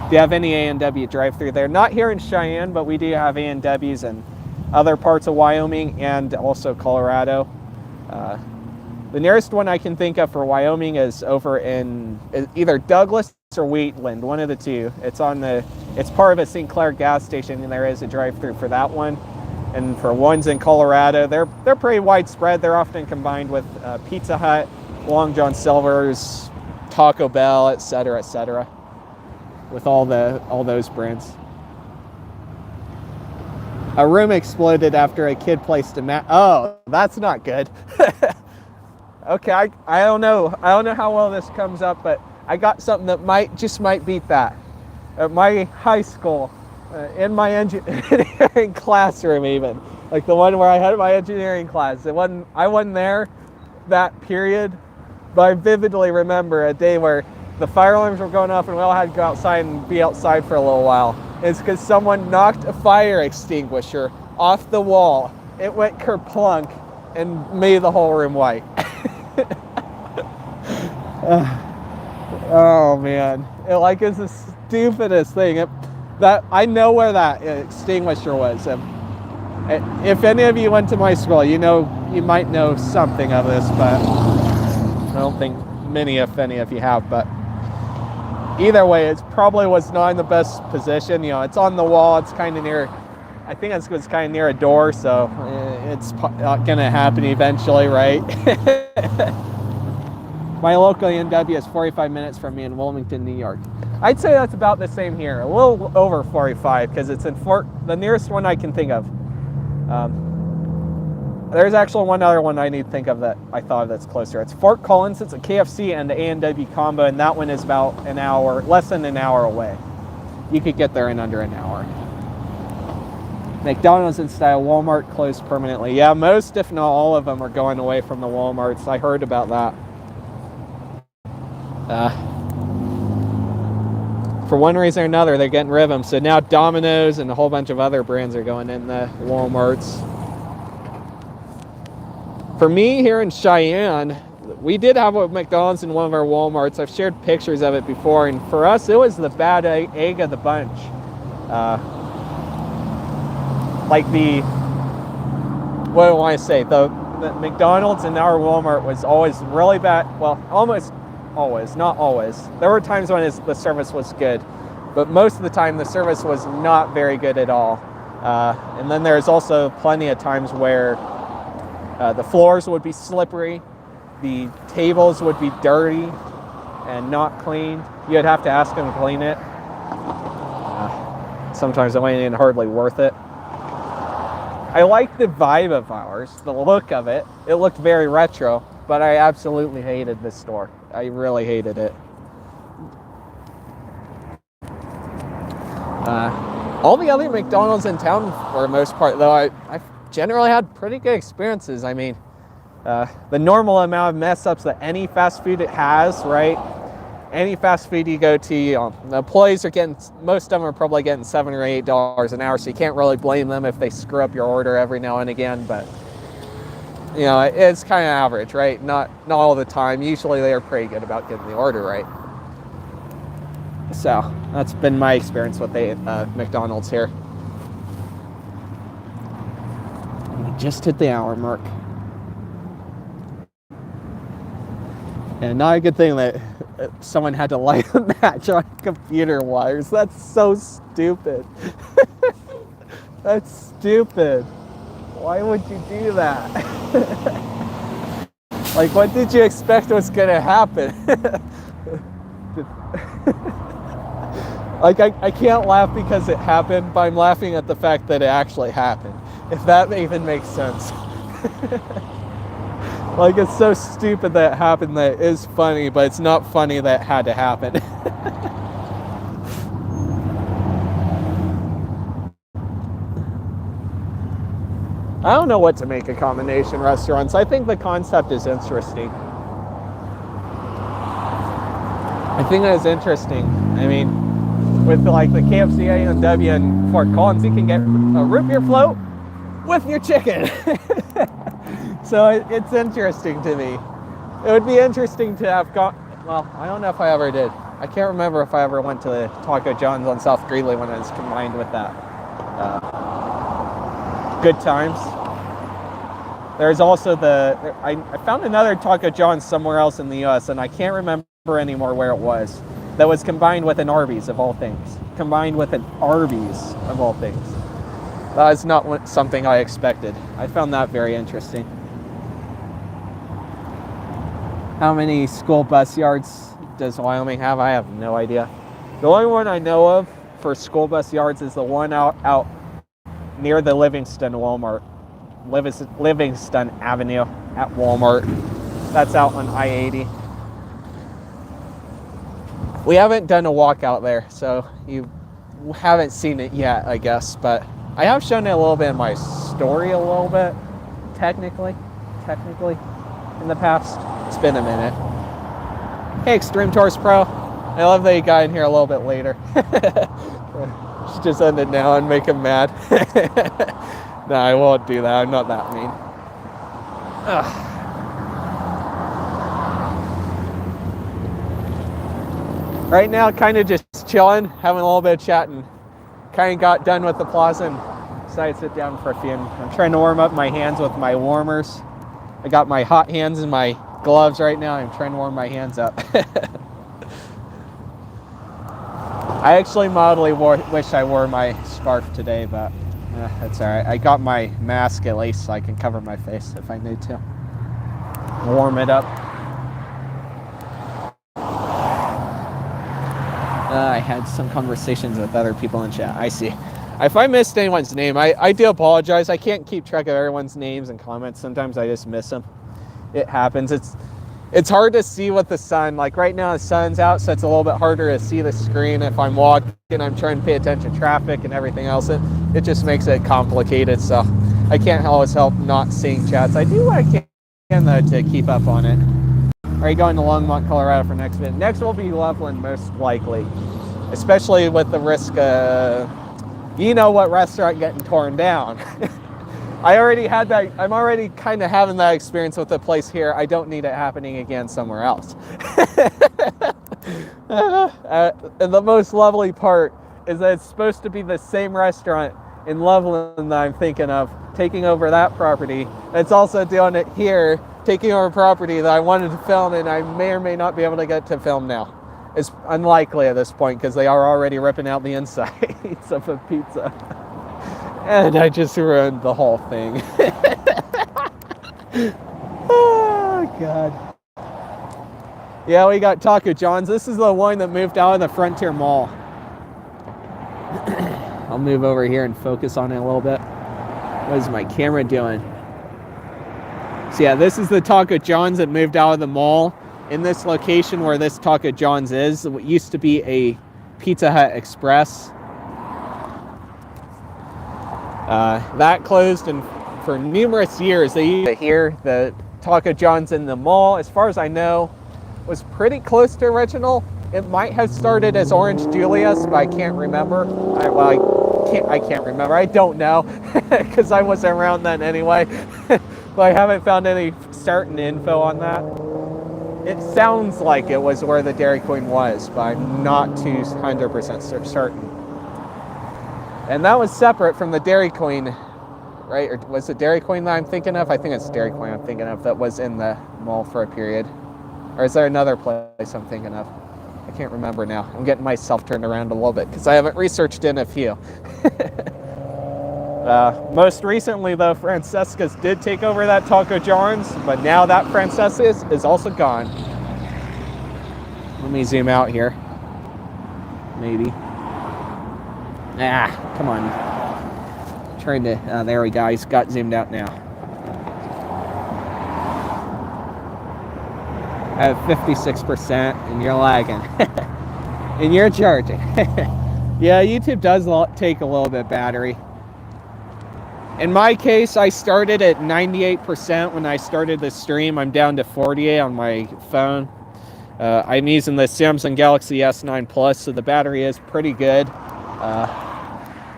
A: Do you have any A&W Drive Thru there? Not here in Cheyenne, but we do have A&Ws in other parts of Wyoming and also Colorado. The nearest one I can think of for Wyoming is over in either Douglas or Wheatland, one of the two. It's part of a St. Clair gas station, and there is a drive-through for that one. And for ones in Colorado, they're pretty widespread. They're often combined with Pizza Hut, Long John Silver's, Taco Bell, etc., with all those brands. A room exploded after a kid placed a mat. Oh, that's not good. Okay, I don't know how well this comes up, but I got something that might beat that. At my high school, in my engineering classroom even, like the one where I had my engineering class. I wasn't there that period, but I vividly remember a day where the fire alarms were going off and we all had to go outside and be outside for a little while. It's because someone knocked a fire extinguisher off the wall. It went kerplunk and made the whole room white. Oh man, it's the stupidest thing. I know where that extinguisher was. If any of you went to my school, you might know something of this, but I don't think many, if any, of you have. But either way, it probably was not in the best position. It's on the wall. It's kind of near. I think it's kind of near a door, so it's going to happen eventually, right? My local A&W is 45 minutes from me in Wilmington, New York. I'd say that's about the same here, a little over 45, because it's in the nearest one I can think of. There's actually one other one I need to think of that I thought of that's closer. It's Fort Collins. It's a KFC and the A&W combo, and that one is about less than an hour away. You could get there in under an hour. McDonald's in style, Walmart closed permanently. Yeah, most, if not all of them, are going away from the Walmarts. I heard about that. For one reason or another, they're getting rid of them. So now Domino's and a whole bunch of other brands are going in the Walmarts. For me, here in Cheyenne, we did have a McDonald's in one of our Walmarts. I've shared pictures of it before, and for us, it was the bad egg of the bunch. What do I say? The McDonald's in our Walmart was always really bad. Well, almost always, not always. There were times when the service was good, but most of the time the service was not very good at all. And then there's also plenty of times where the floors would be slippery, the tables would be dirty and not clean. You'd have to ask them to clean it.
B: sometimes it ain't even hardly worth it. I like the vibe of ours, the look of it. It looked very retro, but I absolutely hated this store. I really hated it. All the other McDonald's in town, for the most part, though, I've generally had pretty good experiences. I mean, the normal amount of mess ups that any fast food has, right? Any fast food you go to, the employees are getting, most of them are probably getting $7 or $8 an hour, so you can't really blame them if they screw up your order every now and again, but it's kind of average, right? Not all the time. Usually they're pretty good about getting the order right. So that's been my experience with the McDonald's here. We just hit the hour mark. And not a good thing that someone had to light a match on computer wires. That's so stupid. That's stupid. Why would you do that? Like, what did you expect was gonna happen? Like, I can't laugh because it happened, but I'm laughing at the fact that it actually happened. If that even makes sense. Like, it's so stupid that it happened that it is funny, but it's not funny that it had to happen. I don't know what to make of combination restaurants. I think the concept is interesting. I think that is interesting. I mean, with like the KFC, A&W, and Fort Collins, you can get a root beer float with your chicken. So it's interesting to me. It would be interesting to have well, I don't know if I ever did. I can't remember if I ever went to the Taco John's on South Greeley when it was combined with that. Good times. There's also I found another Taco John's somewhere else in the US, and I can't remember anymore where it was, that was combined with an Arby's of all things. Combined with an Arby's of all things. That is not something I expected. I found that very interesting. How many school bus yards does Wyoming have? I have no idea. The only one I know of for school bus yards is the one out near the Livingston Walmart. Livingston Avenue at Walmart. That's out on I-80. We haven't done a walk out there, so you haven't seen it yet, I guess, but I have shown it a little bit in my story a little bit, technically, in the past. It's been a minute. Hey, Extreme Tours Pro. I love that you got in here a little bit later. Should just end it now and make him mad. No, I won't do that. I'm not that mean. Ugh. Right now, kind of just chilling, having a little bit of chat, and kind of got done with the plaza and decided to sit down for a few. I'm trying to warm up my hands with my warmers. I got my hot hands in my gloves right now. I'm trying to warm my hands up. I actually mildly wish I wore my scarf today, but that's all right. I got my mask at least so I can cover my face if I need to. Warm it up. I had some conversations with other people in chat. I see. If I missed anyone's name, I do apologize. I can't keep track of everyone's names and comments. Sometimes I just miss them. It happens. It's hard to see with the sun. Like right now the sun's out, so it's a little bit harder to see the screen. If I'm walking, I'm trying to pay attention to traffic and everything else. It just makes it complicated. So I can't always help not seeing chats. I do what I can though to keep up on it. Are you going to Longmont, Colorado for next event? Next will be Loveland, most likely. Especially with the risk you know what restaurant getting torn down. I already had that. I'm already kind of having that experience with the place here. I don't need it happening again somewhere else. And the most lovely part is that it's supposed to be the same restaurant in Loveland that I'm thinking of taking over that property. It's also doing it here, taking over property that I wanted to film, and I may or may not be able to get to film now. It's unlikely at this point because they are already ripping out the insides of a pizza. And I just ruined the whole thing. Oh, God. Yeah, we got Taco John's. This is the one that moved out of the Frontier Mall. I'll move over here and focus on it a little bit. What is my camera doing? So yeah, this is the Taco John's that moved out of the mall. In this location where this Taco John's is, what used to be a Pizza Hut Express. That closed, and for numerous years they used to hear the Taco John's in the mall, as far as I know, was pretty close to original. It might have started as Orange Julius, but I can't remember. I can't remember. I don't know, because I wasn't around then anyway. But I haven't found any certain info on that. It sounds like it was where the Dairy Queen was, but I'm not too 100% certain. And that was separate from the Dairy Queen, right? Or was it Dairy Queen that I'm thinking of? I think it's Dairy Queen I'm thinking of that was in the mall for a period. Or is there another place I'm thinking of? I can't remember now. I'm getting myself turned around a little bit because I haven't researched in a few. Most recently, though, Francesca's did take over that Taco John's, but now that Francesca's is also gone. Let me zoom out here. Maybe. Come on. Trying to, there we go. He's got zoomed out now. I have 56% and you're lagging. And you're charging. Yeah, YouTube does take a little bit battery. In my case, I started at 98% when I started the stream. I'm down to 48 on my phone. I'm using the Samsung Galaxy S9 Plus, so the battery is pretty good.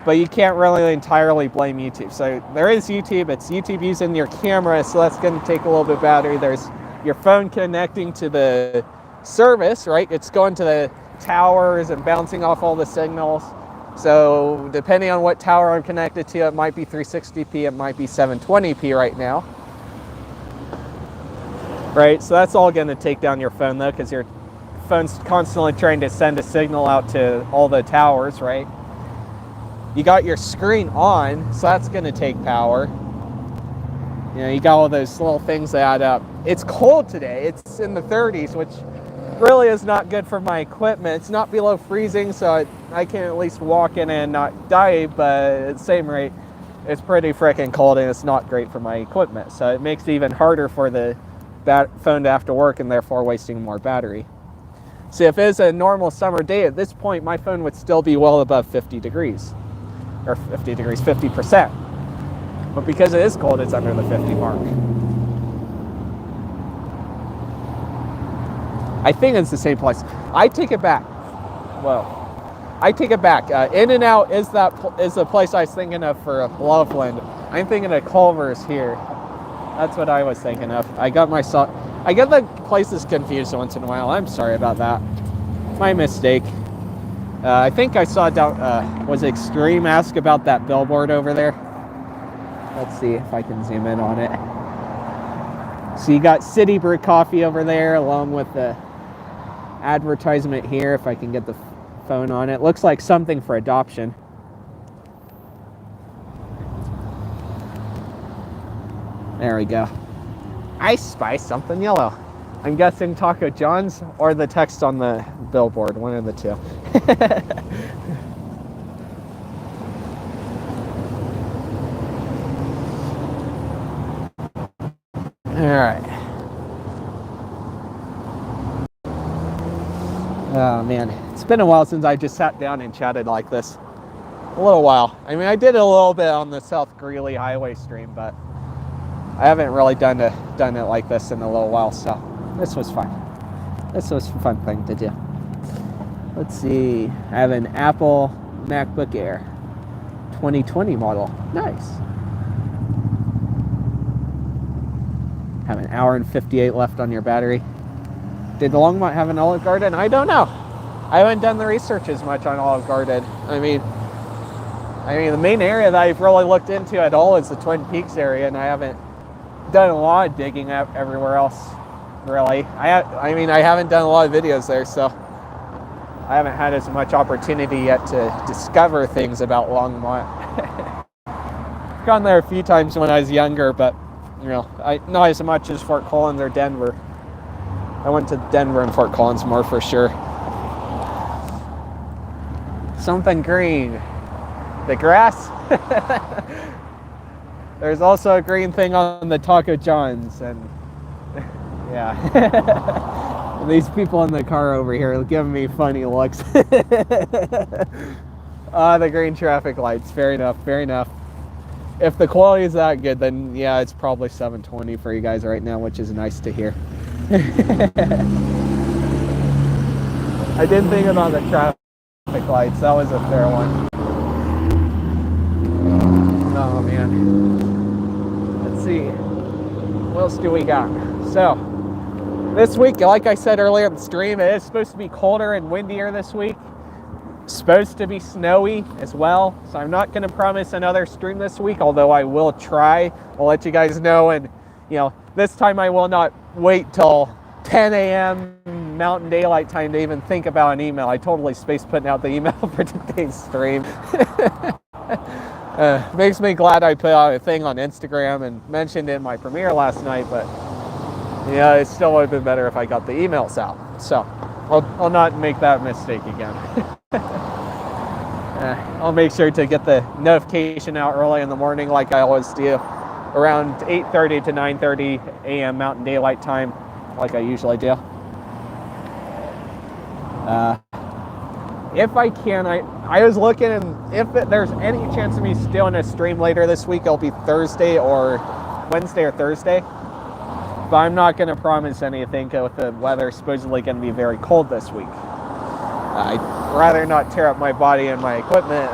B: But you can't really entirely blame YouTube. So there is YouTube. It's YouTube using your camera, so that's going to take a little bit of battery. There's your phone connecting to the service, right? It's going to the towers and bouncing off all the signals. So depending on what tower I'm connected to, it might be 360p, it might be 720p right now. Right, so that's all going to take down your phone though, because your phone's constantly trying to send a signal out to all the towers, right? You got your screen on, so that's going to take power. You know, you got all those little things that add up. It's cold today. It's in the 30s, which really is not good for my equipment. It's not below freezing, so I can at least walk in and not die, but at the same rate, it's pretty freaking cold and it's not great for my equipment. So it makes it even harder for the phone to have to work and therefore wasting more battery. So if it's a normal summer day at this point, my phone would still be well above 50 degrees. Or 50 degrees, 50%. But because it is cold, it's under the 50 mark. I think it's the same place. I take it back. Well, I take it back. In-N-Out is the place I was thinking of for Loveland. I'm thinking of Culver's here. That's what I was thinking of. I get the places confused once in a while. I'm sorry about that. My mistake. I think I saw down, was Extreme ask about that billboard over there? Let's see if I can zoom in on it. So you got City Brew Coffee over there along with the advertisement here, if I can get the phone on it. Looks like something for adoption. There we go. I spy something yellow. I'm guessing Taco John's or the text on the billboard, one of the two. All right. Oh man, it's been a while since I just sat down and chatted like this. A little while. I mean, I did a little bit on the South Greeley Highway stream, but I haven't really done it like this in a little while, so this was fun. This was a fun thing to do. Let's see. I have an Apple MacBook Air 2020 model. Nice. Have an hour and 58 left on your battery. Did the Longmont have an Olive Garden? I don't know. I haven't done the research as much on Olive Garden. I mean, the main area that I've really looked into at all is the Twin Peaks area, and I haven't done a lot of digging up everywhere else, really. I haven't done a lot of videos there, so I haven't had as much opportunity yet to discover things about Longmont. Gone there a few times when I was younger, but you know, not as much as Fort Collins or Denver. I went to Denver and Fort Collins more for sure. Something green. the grass. There's also a green thing on the Taco John's, and yeah. These people in the car over here are giving me funny looks. The green traffic lights. Fair enough, fair enough. If the quality is that good, then yeah, it's probably 720 for you guys right now, which is nice to hear. I didn't think about the traffic lights. That was a fair one. Oh man. Let's see. What else do we got? So, this week, like I said earlier in the stream, it is supposed to be colder and windier this week. Supposed to be snowy as well. So I'm not going to promise another stream this week, although I will try. I'll let you guys know. And, this time I will not wait till 10 a.m. Mountain Daylight Time to even think about an email. I totally spaced putting out the email for today's stream. Makes me glad I put out a thing on Instagram and mentioned it in my premiere last night, but yeah, it still would have been better if I got the emails out. So I'll not make that mistake again. I'll make sure to get the notification out early in the morning like I always do, around 8:30 to 9:30 a.m. Mountain Daylight Time, like I usually do. If I can, I was looking, and if there's any chance of me still in a stream later this week, it'll be Thursday or Wednesday or Thursday. But I'm not going to promise anything with the weather supposedly going to be very cold this week. I'd rather not tear up my body and my equipment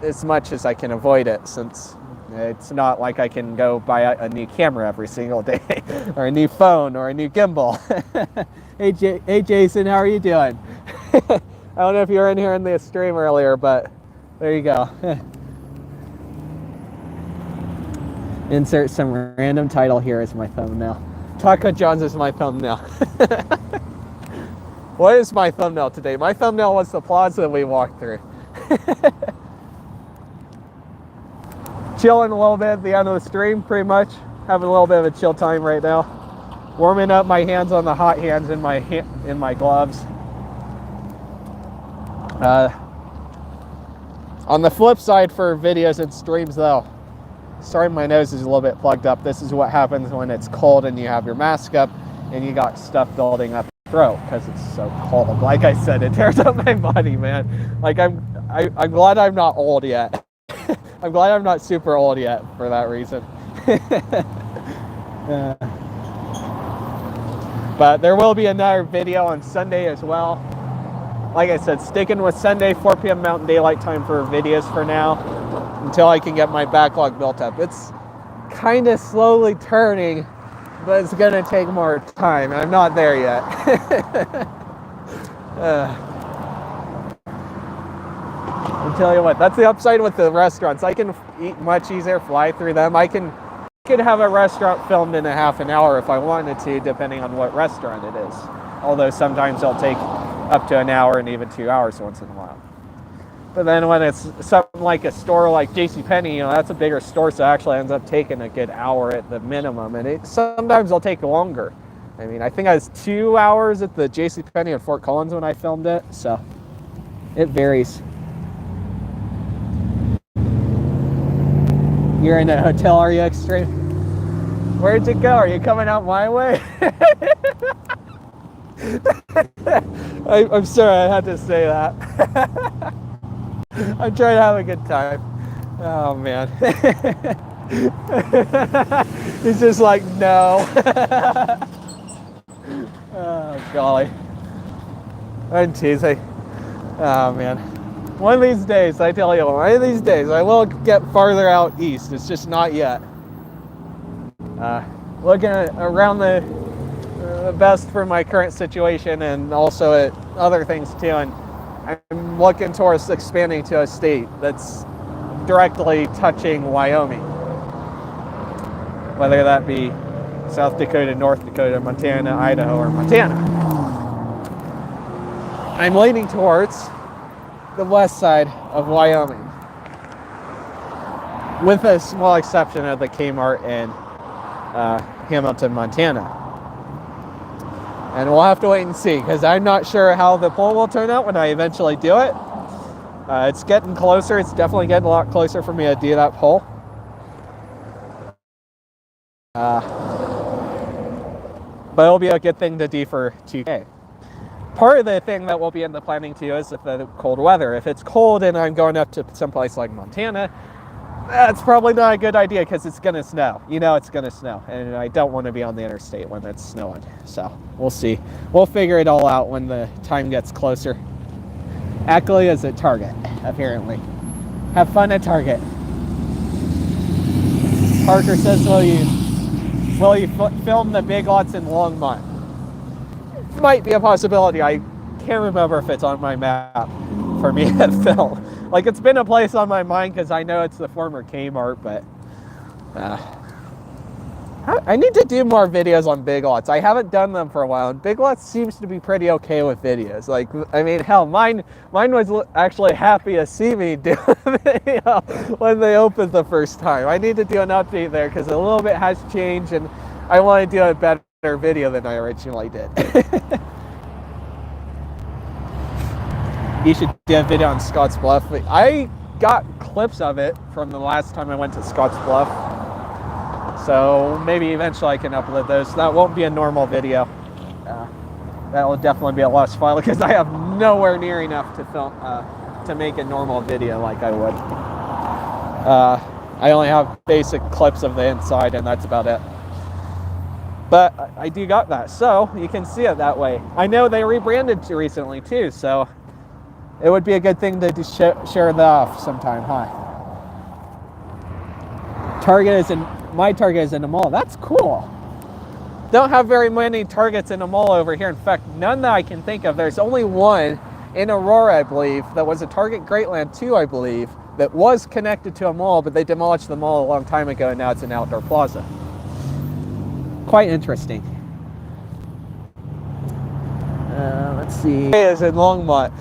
B: as much as I can avoid it, since it's not like I can go buy a new camera every single day or a new phone or a new gimbal. Hey Jason, how are you doing? I don't know if you were in here in the stream earlier, but there you go. Insert some random title here as my thumbnail. Taco John's is my thumbnail. What is my thumbnail today? My thumbnail was the plaza we walked through. Chilling a little bit at the end of the stream, pretty much. Having a little bit of a chill time right now. Warming up my hands on the hot hands in my gloves. On the flip side for videos and streams though, sorry my nose is a little bit plugged up. This is what happens when it's cold and you have your mask up and you got stuff building up your throat because it's so cold. Like I said, it tears up my body, man. Like I'm glad I'm not old yet. I'm glad I'm not super old yet for that reason. But there will be another video on Sunday as well. Like I said, sticking with Sunday, 4 p.m. Mountain Daylight Time for videos for now, until I can get my backlog built up. It's kind of slowly turning, but it's going to take more time. I'm not there yet. I'll tell you what, that's the upside with the restaurants. I can eat much easier, fly through them. I could have a restaurant filmed in a half an hour if I wanted to, depending on what restaurant it is. Although sometimes it'll take up to an hour and even 2 hours once in a while. But then when it's something like a store like JCPenney, that's a bigger store, so it actually ends up taking a good hour at the minimum, and sometimes it'll take longer. I mean, I think I was 2 hours at the JCPenney in Fort Collins when I filmed it, so it varies. You're in a hotel, are you, Extreme? Where'd you go? Are you coming out my way? I'm sorry I had to say that. I'm trying to have a good time. Oh man. He's just like, no. Oh golly. I'm teasing. Oh man. One of these days, I tell you, one of these days I will get farther out east. It's just not yet. Looking around the best for my current situation and also at other things too, and I'm looking towards expanding to a state that's directly touching Wyoming, whether that be South Dakota, North Dakota, Montana, Idaho, or Montana. I'm leaning towards the west side of Wyoming, with a small exception of the Kmart in Hamilton, Montana. And we'll have to wait and see, because I'm not sure how the poll will turn out when I eventually do it. It's getting closer. It's definitely getting a lot closer for me to do that pull. But it'll be a good thing to do for 2K. Part of the thing that we'll be in the planning too is if the cold weather. If it's cold and I'm going up to someplace like Montana, that's probably not a good idea because it's gonna snow. You know it's gonna snow, and I don't want to be on the interstate when it's snowing. So we'll see. We'll figure it all out when the time gets closer. Ackley is at Target, apparently. Have fun at Target. Parker says, will you film the Big Lots in Longmont? Might be a possibility. I can't remember if it's on my map for me to film. Like, it's been a place on my mind because I know it's the former Kmart, but I need to do more videos on Big Lots. I haven't done them for a while, and Big Lots seems to be pretty okay with videos. Like, I mean, hell, mine was actually happy to see me do a video when they opened the first time. I need to do an update there because a little bit has changed, and I want to do a better video than I originally did. You should do a video on Scotts Bluff. I got clips of it from the last time I went to Scotts Bluff. So maybe eventually I can upload those. That won't be a normal video. That will definitely be a lost file because I have nowhere near enough to film to make a normal video like I would. I only have basic clips of the inside, and that's about it. But I do got that, so you can see it that way. I know they rebranded recently too, so it would be a good thing to share that off sometime, huh? My Target is in the mall. That's cool. Don't have very many Targets in the mall over here. In fact, none that I can think of. There's only one in Aurora, I believe, that was a Target Greatland 2, I believe, that was connected to a mall, but they demolished the mall a long time ago, and now it's an outdoor plaza. Quite interesting. Let's see. It is in Longmont.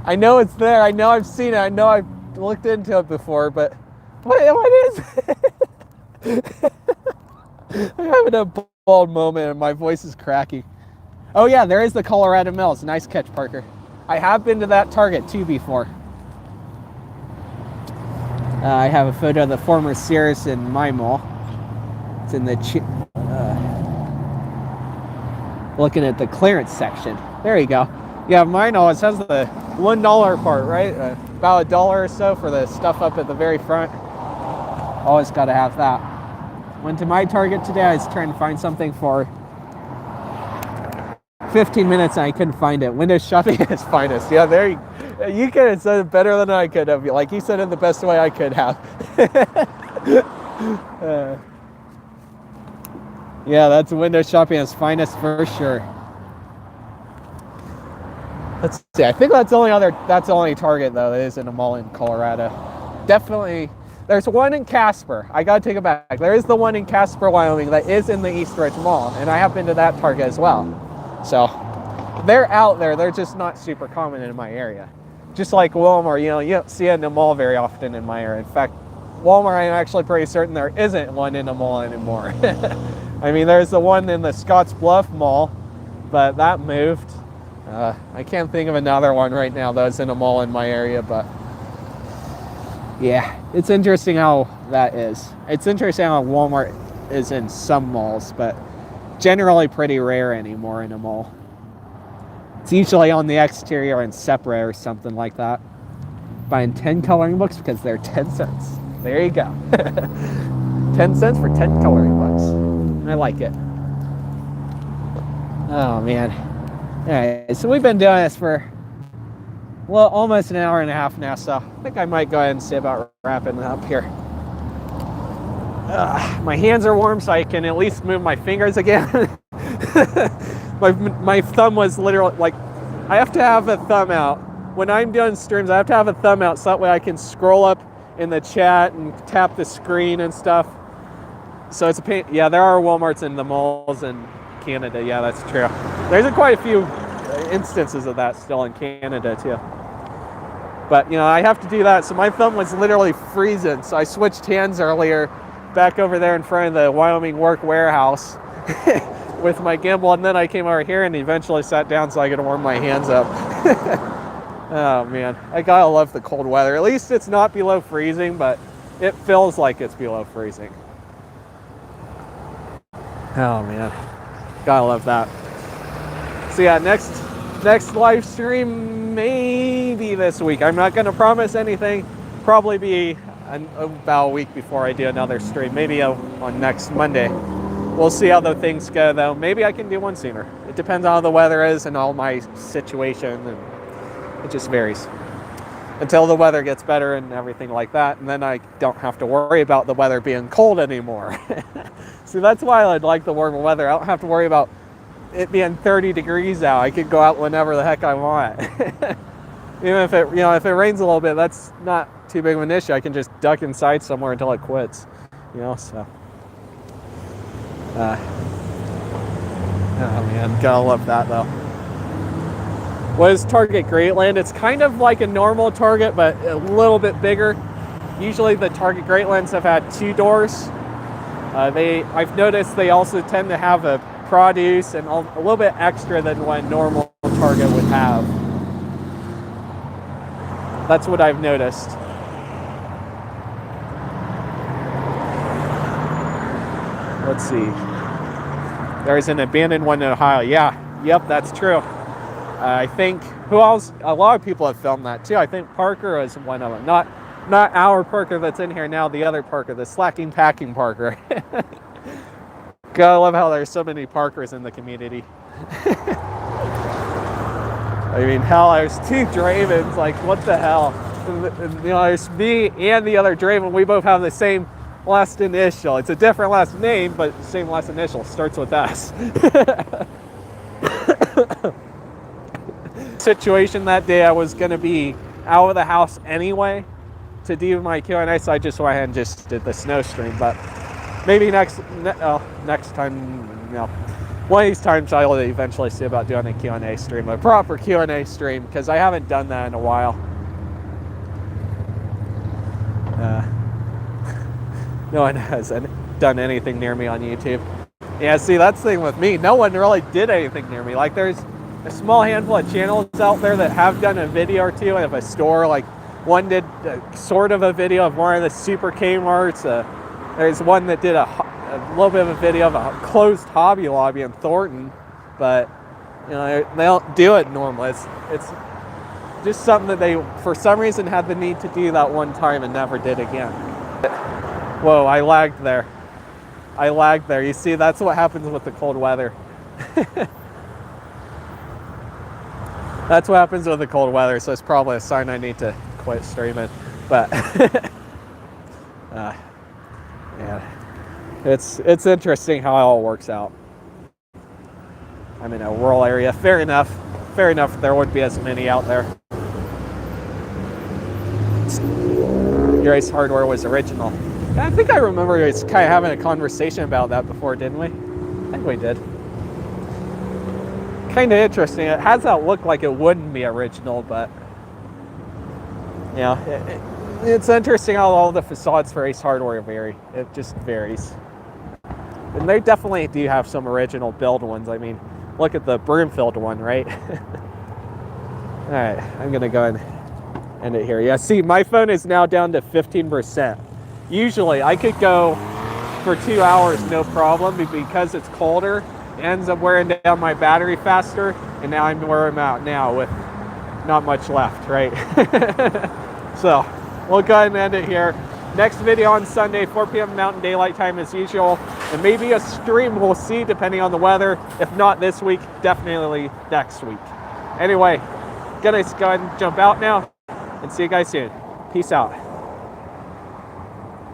B: I know it's there. I know I've seen it. I know I've looked into it before, but what is it? I'm having a bald moment and my voice is cracking. Oh yeah, there is the Colorado Mills. Nice catch, Parker. I have been to that Target too before. I have a photo of the former Sears in my mall. It's in the looking at the clearance section. There you go. Yeah, mine always has the $1 part, right? About $1 or so for the stuff up at the very front. Always got to have that. Went to my Target today. I was trying to find something for 15 minutes and I couldn't find it. Windows shopping at its finest. Yeah, there you could have said it better than I could have. Like you said it the best way I could have. Yeah, that's windows shopping at its finest for sure. Let's see. I think that's the only Target though that is in a mall in Colorado. Definitely. There's one in Casper. I gotta take it back. There is the one in Casper, Wyoming that is in the East Ridge Mall, and I have been to that Target as well. So they're out there. They're just not super common in my area. Just like Walmart, you don't see it in the mall very often in my area. In fact, Walmart, I'm actually pretty certain there isn't one in the mall anymore. I mean, there's the one in the Scotts Bluff Mall, but that moved. I can't think of another one right now that's in a mall in my area, but yeah, it's interesting how that is. It's interesting how Walmart is in some malls, but generally pretty rare anymore in a mall. It's usually on the exterior and separate or something like that. Buying 10 coloring books because they're 10 cents. There you go. 10 cents for 10 coloring books. I like it. Oh, man. All right, so we've been doing this for, well, almost an hour and a half now, so I think I might go ahead and see about wrapping it up here. My hands are warm, so I can at least move my fingers again. my thumb was literally, like, I have to have a thumb out. When I'm doing streams, I have to have a thumb out so that way I can scroll up in the chat and tap the screen and stuff. So it's a pain. Yeah, there are Walmarts in the malls in Canada. Yeah, that's true. There's quite a few instances of that still in Canada too. But, you know, I have to do that. So my thumb was literally freezing. So I switched hands earlier back over there in front of the Wyoming work warehouse with my gimbal. And then I came over here and eventually sat down so I could warm my hands up. Oh man, I gotta love the cold weather. At least it's not below freezing, but it feels like it's below freezing. Oh man, gotta love that. So yeah, next live stream maybe this week. I'm not gonna promise anything. Probably be about a week before I do another stream. Maybe on next Monday. We'll see how the things go though. Maybe I can do one sooner. It depends on how the weather is and all my situation, and it just varies. Until the weather gets better and everything like that, and then I don't have to worry about the weather being cold anymore. See, that's why I'd like the warmer weather. I don't have to worry about it being 30 degrees out. I can go out whenever the heck I want. Even if it, if it rains a little bit, that's not too big of an issue. I can just duck inside somewhere until it quits, so. Oh man, gotta love that though. What is Target Greatland? It's kind of like a normal Target, but a little bit bigger. Usually the Target Greatlands have had 2 doors. I've noticed they also tend to have a produce and a little bit extra than what a normal Target would have. That's what I've noticed. Let's see. There's an abandoned one in Ohio. Yeah, yep, that's true. I think, who else? A lot of people have filmed that too. I think Parker is one of them. Not our Parker that's in here now, the other Parker, the slacking packing Parker. God, I love how there's so many Parkers in the community. I mean, hell, there's 2 Dravens, like what the hell? There's me and the other Draven, we both have the same last initial. It's a different last name, but same last initial, starts with S. Situation that day, I was going to be out of the house anyway to do my Q&A, so I just went ahead and just did the snow stream. But maybe next time, one of these times I'll eventually see about doing a Q&A stream, a proper Q&A stream, because I haven't done that in a while. No one has done anything near me on YouTube. Yeah, see, that's the thing with me. No one really did anything near me. Like, there's a small handful of channels out there that have done a video or two of a store. Like, one did sort of a video of one of the super Kmarts. There's one that did a little bit of a video of a closed Hobby Lobby in Thornton, but they don't do it normally. It's just something that they, for some reason, had the need to do that one time and never did again. Whoa, I lagged there. You see, that's what happens with the cold weather. That's what happens with the cold weather, so it's probably a sign I need to quit streaming. But yeah, it's interesting how it all works out. I'm in a rural area. Fair enough. There wouldn't be as many out there. Your Ace Hardware was original. I think I remember us kind of having a conversation about that before, didn't we? I think we did. Kind of interesting. It has that look like it wouldn't be original, but it's interesting how all the facades for Ace Hardware vary. It just varies. And they definitely do have some original build ones. I mean, look at the Broomfield one, right? All right, I'm gonna go and end it here. Yeah, see, my phone is now down to 15%. Usually I could go for 2 hours no problem, but because it's colder, it ends up wearing down my battery faster, and now I'm where I'm at now with not much left, right? So we'll go ahead and end it here. Next video on Sunday, 4 p.m. Mountain Daylight Time as usual, and maybe a stream, we'll see, depending on the weather. If not this week, definitely next week. Anyway, gonna go ahead and jump out now, and see you guys soon. Peace out.